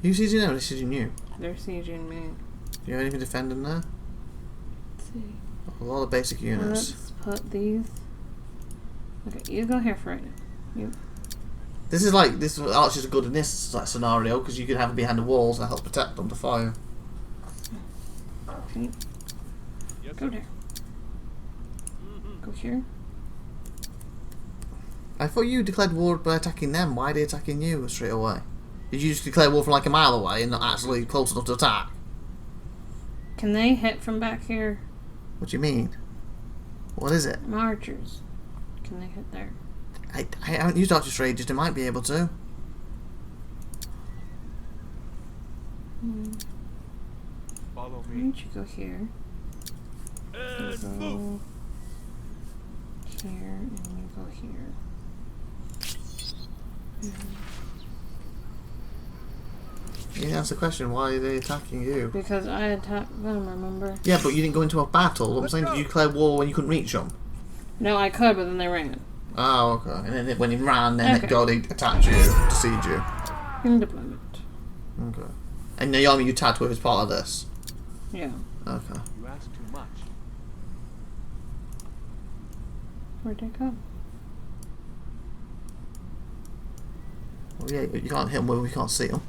Are you sieging them or are they sieging you? They're sieging me. Do you have anything defending there? Let's see. A lot of basic units. Let's put these. Okay, you go here for right now. You. This is like, this archers are good in this like scenario because you can have them behind the walls that help protect them to fire. Okay. Yes, Go sir. there. Go here. I thought you declared war by attacking them. Why are they attacking you straight away? Did you just declare war from like a mile away and not actually close enough to attack? Can they hit from back here? What do you mean? What is it? My archers. Can they hit there? I haven't used archers for ages. They might be able to. Follow Why me. don't you go here? You And go move. here, and you go here. You didn't answer the question. Why are they attacking you? Because I attacked them, remember? Yeah, but you didn't go into a battle. What I'm saying, did you declare war when you couldn't reach them? No, I could, but then they ran. Oh, okay. And then when he ran, then Okay. they attacked you to siege you. In deployment. Okay. And the army you attacked with is part of this. Yeah. Okay. You ask too much. Where'd they go? Well, yeah, you can't hit them when we can't see them.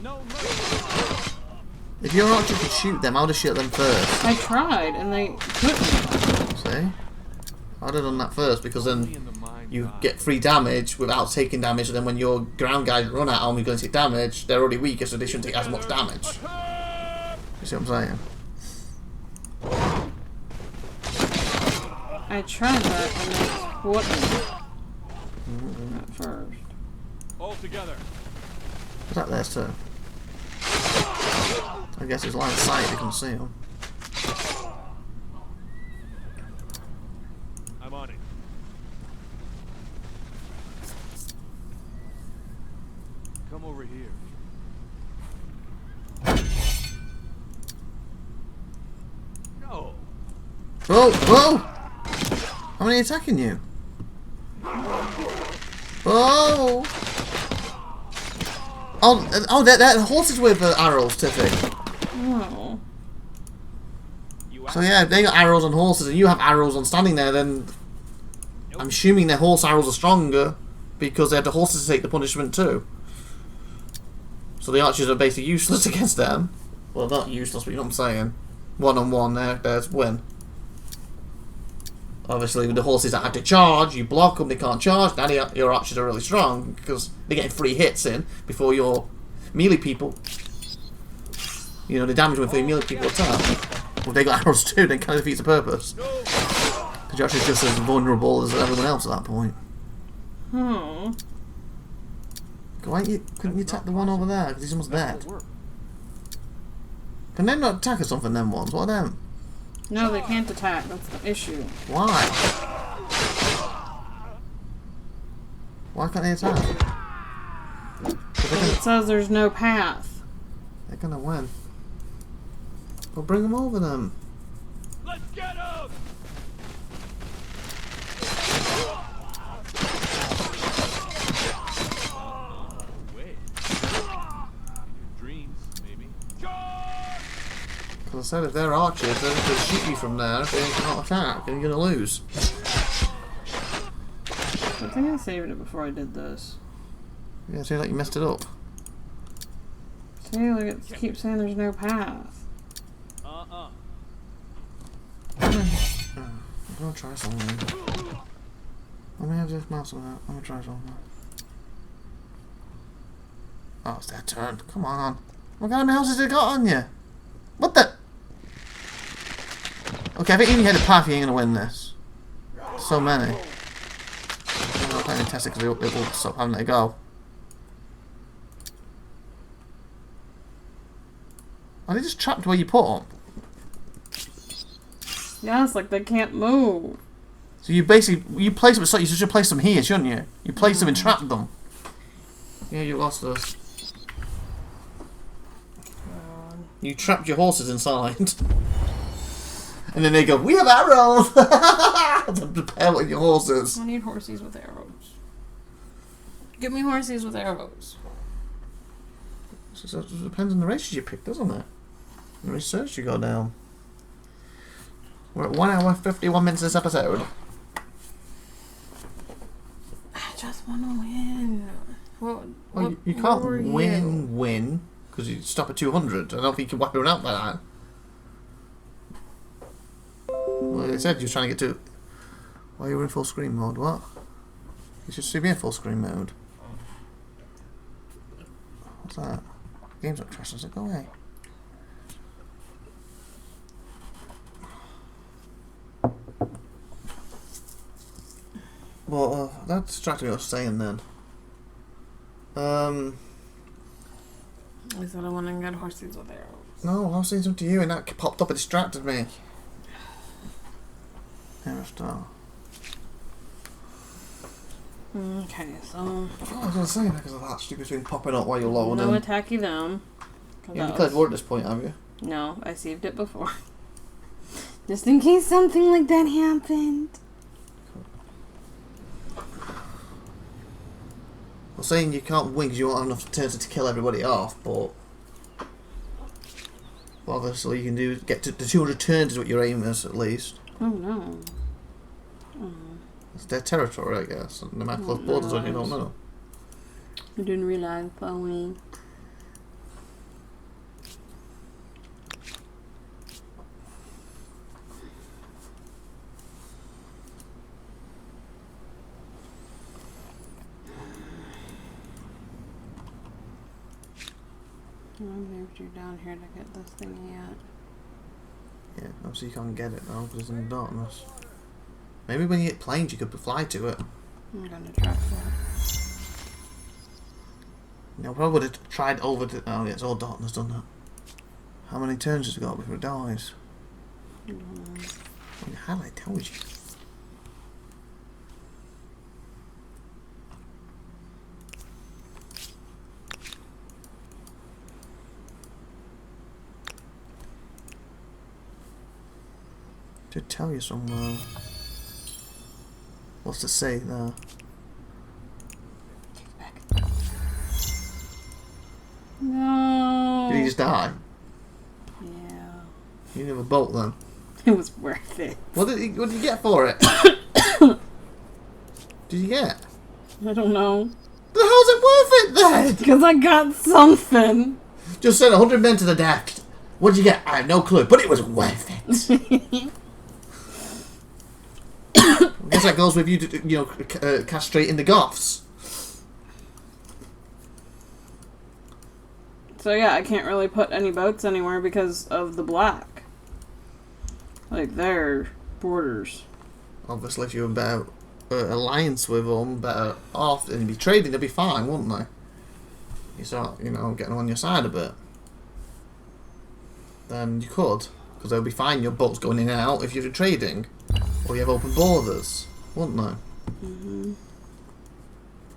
No, no. If your archer could shoot them, I would have shot them first. I tried, and they couldn't. See? I'd have done that first because then In the mind you eye. get free damage without taking damage, and then when your ground guys run at them, you're going to take damage. They're already weaker, so they shouldn't take as much damage. You see what I'm saying? I tried that, and they wouldn't. At first. All together. Is that theirs too? I guess it's line of sight, you can see them. I'm on it. Come over here. No. Whoa! Whoa! How many attacking you? Whoa! Oh, they're horses with arrows, Tiffy. Oh. So yeah, if they got arrows on horses and you have arrows on standing there, then I'm assuming their horse arrows are stronger because they have the horses to take the punishment too. So the archers are basically useless against them. Well, not useless, but you know what I'm saying. One on one, there's win. Obviously, with the horses that have to charge, you block them, they can't charge. Now your archers are really strong because they're getting free hits in before your melee people. You know, the damage when your melee people attack. Well, they got arrows too, then kind of defeats the purpose. Because you're actually just as vulnerable as everyone else at that point. Hmm. Why couldn't you attack the one over there? Because he's almost dead. That'll work. Can they not attack or something, them ones? What are them? No, they can't attack. That's the issue. Why? Why can't they attack? 'Cause But it says there's no path. they're gonna win. Well, bring them over then. Let's get him! Wait. Dreams, maybe. Charge! Because I said if they're archers, they're going to shoot you from there if they can't attack, and you're going to lose. I think I saved it before I did this. Yeah, seems like you messed it up. See, like it keeps saying there's no path. I'm going to try something. Let me have this mouse on that. I'm going to try something. Oh, it's their turn. Come on. What kind of houses they got on you? What the? Okay, I think even if you had a path, you ain't gonna win this. So many. I'm not playing test it because it will stop having to go. Are they just trapped where you put them? Yeah, it's like they can't move. So you basically, you place them, so you should place them here, shouldn't you? You place them and trap them. Yeah, you lost us. You trapped your horses inside. And then they go, we have arrows! To prepare with your horses. I need horses with arrows. Give me horses with arrows. So it depends on the races you pick, doesn't it? The research you go down. We're at 1 hour 51 minutes this episode. I just want to win. Well, you can't win, because you stop at 200. I don't think you can wipe everyone out by that. Well, they said you were trying to get to... Why are you in full screen mode? What? You should still be in full screen mode. What's that? Game's not crashing, does it? Go away. Well, that distracted me what I was saying then. I said I want to get horses with arrows. No, I was saying something to you and that popped up and distracted me. Here, star. Okay, so... I was going to say because of that stupid thing popping up while you're loading. No attacky them. You haven't played War at this point, have you? No, I saved it before. Just in case something like that happened. I'm saying you can't win because you won't have enough turns to kill everybody off, but... Well, obviously you can do get to the 200 turns is what your aim is, at least. Oh no. It's their territory, I guess. And they might close borders on you, don't know. I didn't realize, Chloe. I moved you down here to get this thing yet. Yeah, obviously you can't get it now because it's in the darkness. Maybe when you hit planes you could fly to it. I'm gonna try that. No, probably would have tried over to... Oh yeah, it's all darkness, doesn't it? How many turns has it got before it dies? I don't know. Well, the highlight tells you. To tell you somewhere. What's to say there? No. Did he just die? Yeah. You didn't have a bolt then. It was worth it. What did you get for it? Did you get? I don't know. The hell's it worth it then? Because I got something. Just sent 100 men to the death. What did you get? I have no clue, but it was worth it. I guess that goes with you, castrating the Goths. So yeah, I can't really put any boats anywhere because of the black. Like, their borders. Obviously, if you were better alliance with them, better off, and be trading, they'd be fine, wouldn't they? You start, getting on your side a bit. Then you could, because they'll be fine. Your boats going in and out if you're trading, or you have open borders, wouldn't they? Mm-hmm.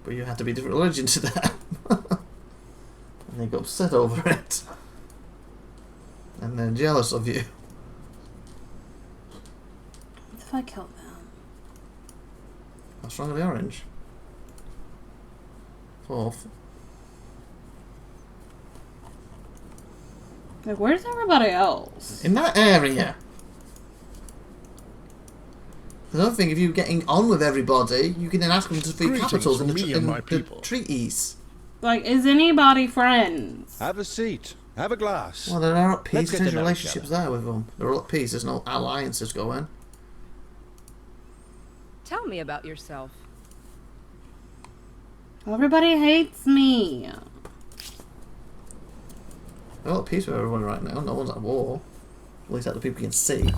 But you have to be different religion to them. And they got upset over it. And they're jealous of you. What if I kill them? How strong are the orange? 4th. Like, where's everybody else? In that area. Another thing, if you're getting on with everybody, you can then ask them to feed Greetings capitals in from me and my the people. treaties. Like, is anybody friends? Have a seat. Have a glass. Well, there are at peace. Let's get to There's know each relationships other. there with them. They're all at peace. There's no alliances going. Tell me about yourself. Everybody hates me. We're all at peace with everyone right now. No one's at war. At least that the people can see.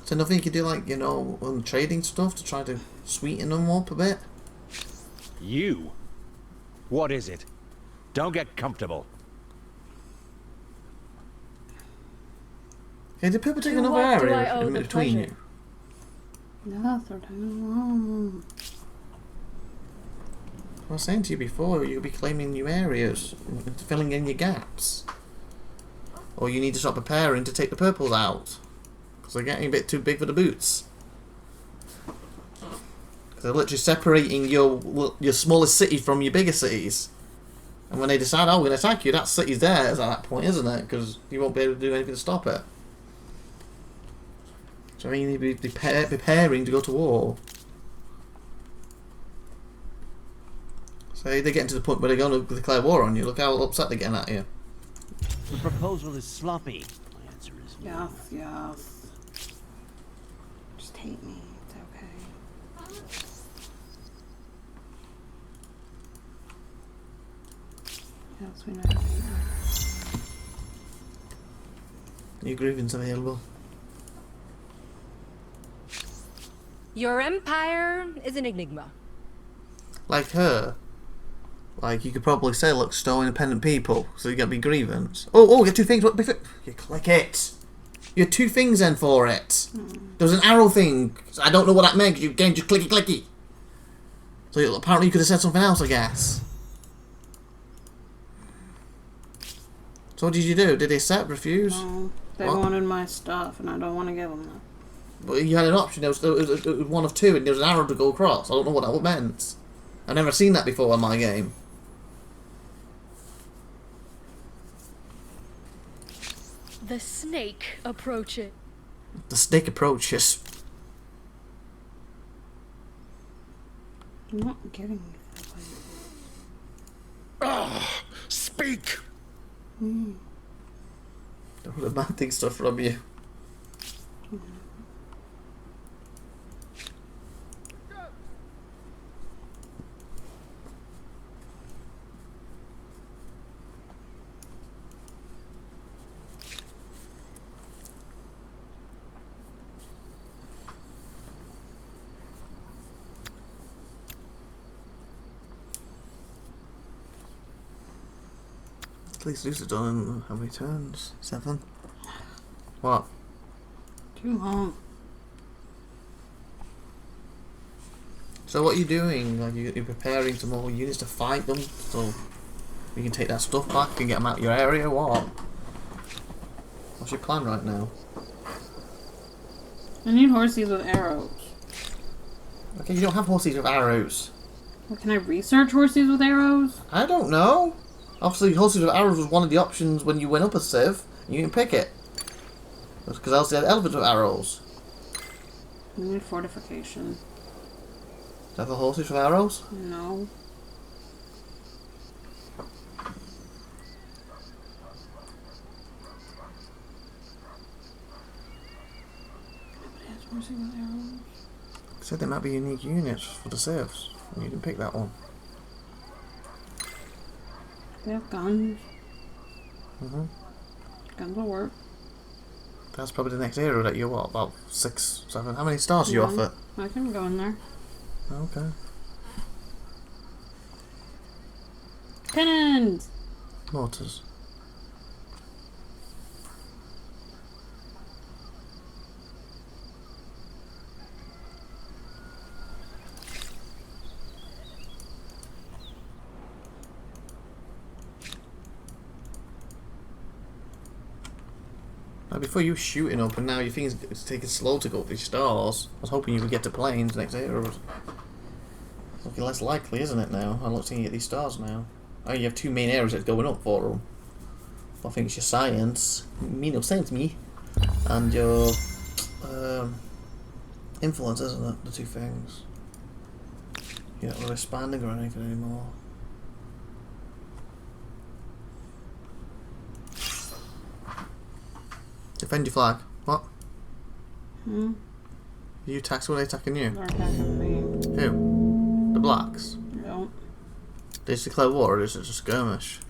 So nothing you can do, like, you know, on trading stuff to try to sweeten them up a bit? You? What is it? Don't get comfortable. Okay, did people take To another what do I area owe in the between pleasure? you? Yeah, they're taking long. I was saying to you before, you'll be claiming new areas, filling in your gaps. Or you need to start preparing to take the purples out. Because they're getting a bit too big for the boots. They're literally separating your smallest city from your bigger cities. And when they decide, oh, we're going to attack you, that city's theirs at that point, isn't it? Because you won't be able to do anything to stop it. So you need to be preparing to go to war. So they're getting to the point where they're going to declare war on you. Look how upset they're getting at you. The proposal is sloppy. My answer is no. Yes. Just hate me. It's okay. Yes, we know how to hate me. New grievance available. Your empire is an enigma. Like her. Like, you could probably say, look, still independent people, so you get me grievance. Oh, get two things. What? You click it. You had two things then for it. There was an arrow thing. I don't know what that meant, because you gained just clicky. So apparently you could have said something else, I guess. So what did you do? Did they accept, refuse? No, they What? wanted my stuff, and I don't want to give them that. But you had an option. It was one of two, and there was an arrow to go across. I don't know what that meant. I've never seen that before in my game. The snake approach it. The snake approaches. I'm not getting it. Speak! Don't demanding stuff from you. At least Lucy's done in how many turns? 7? What? Too long. So what are you doing? Like you're preparing some more units to fight them, so you can take that stuff back and get them out of your area. What? What's your plan right now? I need horses with arrows. Okay, you don't have horses with arrows. Well, can I research horses with arrows? I don't know. Obviously, horses with arrows was one of the options when you went up a civ. You can pick it. Because else they had elephants with arrows. I need fortification. Is that the horses with arrows? No. Nobody has horses with arrows. I said there might be unique units for the civs. And you didn't pick that one. They have guns. Mm-hmm. Guns will work. That's probably the next area that you're what, about 6, 7? How many stars do you One. offer? I can go in there. Okay. Cannons! Mortars. Now before you were shooting up and now your thing's it's taking slow to go up these stars. I was hoping you would get to planes next area. It's looking less likely, isn't it now? I'm not seeing you get these stars now. Oh, you have 2 main areas that's going up for them. I think it's your science, me no sense me, and your influence, isn't it? The 2 things. You're not really expanding or anything anymore. Defend your flag. What? Hmm? Are you attacking? What are they attacking you? They're attacking me. Who? The blacks? No. They just declare war or is it just a skirmish?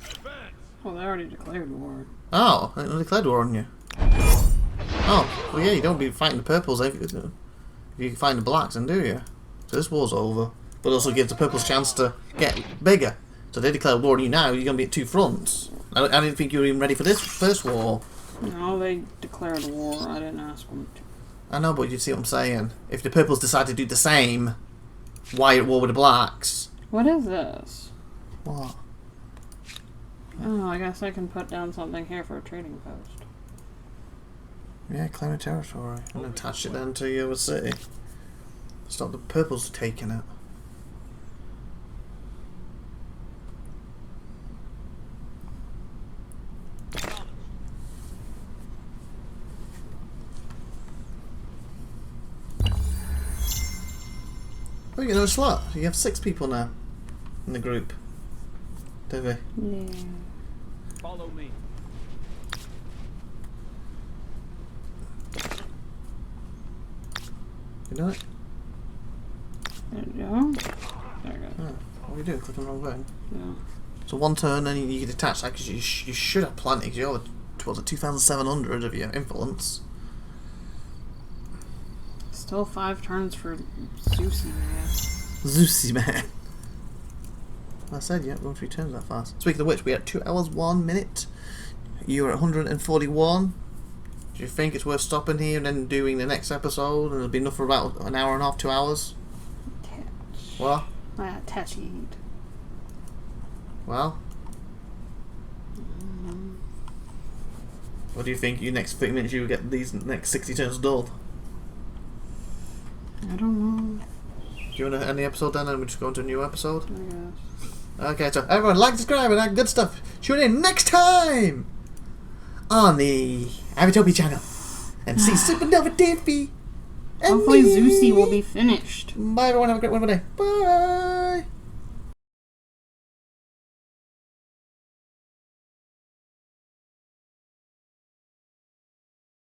Well, they already declared war. Oh, they declared war on you. Oh, well yeah, you don't be fighting the purples if you fight the blacks, then do you? So this war's over. But also gives the purples a chance to get bigger. So they declare war on you now, you're going to be at two fronts. I didn't think you were even ready for this first war. No, they declared war. I didn't ask them to. I know, but you see what I'm saying. If the purples decide to do the same, why at war with the blacks? What is this? What? Oh, I guess I can put down something here for a trading post. Yeah, claim a territory. And attach it then to your city. Stop the purples taking it. Oh, you get another slot. You have 6 people now in the group. Divi. Yeah. Follow me. You know it? There we go. There we go. Oh, what do you do? Click on the wrong button. Yeah. So one turn, then you can detach that because you should have plenty. Because you're towards 2,700 of your influence. Still 5 turns for Zeusy, man. Zeusy man. I said, yeah, going 3 turns that fast. Speaking of which, we had 2 hours 1 minute. You were at 141. Do you think it's worth stopping here and then doing the next episode? And it'll be enough for about an hour and a half, 2 hours? Touch. What? Touchy. Well? What do you think? You next 30 minutes you will get these next 60 turns done? I don't know. Do you want to end the episode then and we just go into a new episode? I guess. Okay, so everyone like, subscribe, and that good stuff. Tune in next time on the IVATOPIA channel and see SupernovaTiffy. Hopefully Zeusy will be finished. Bye everyone, have a great one today. Bye.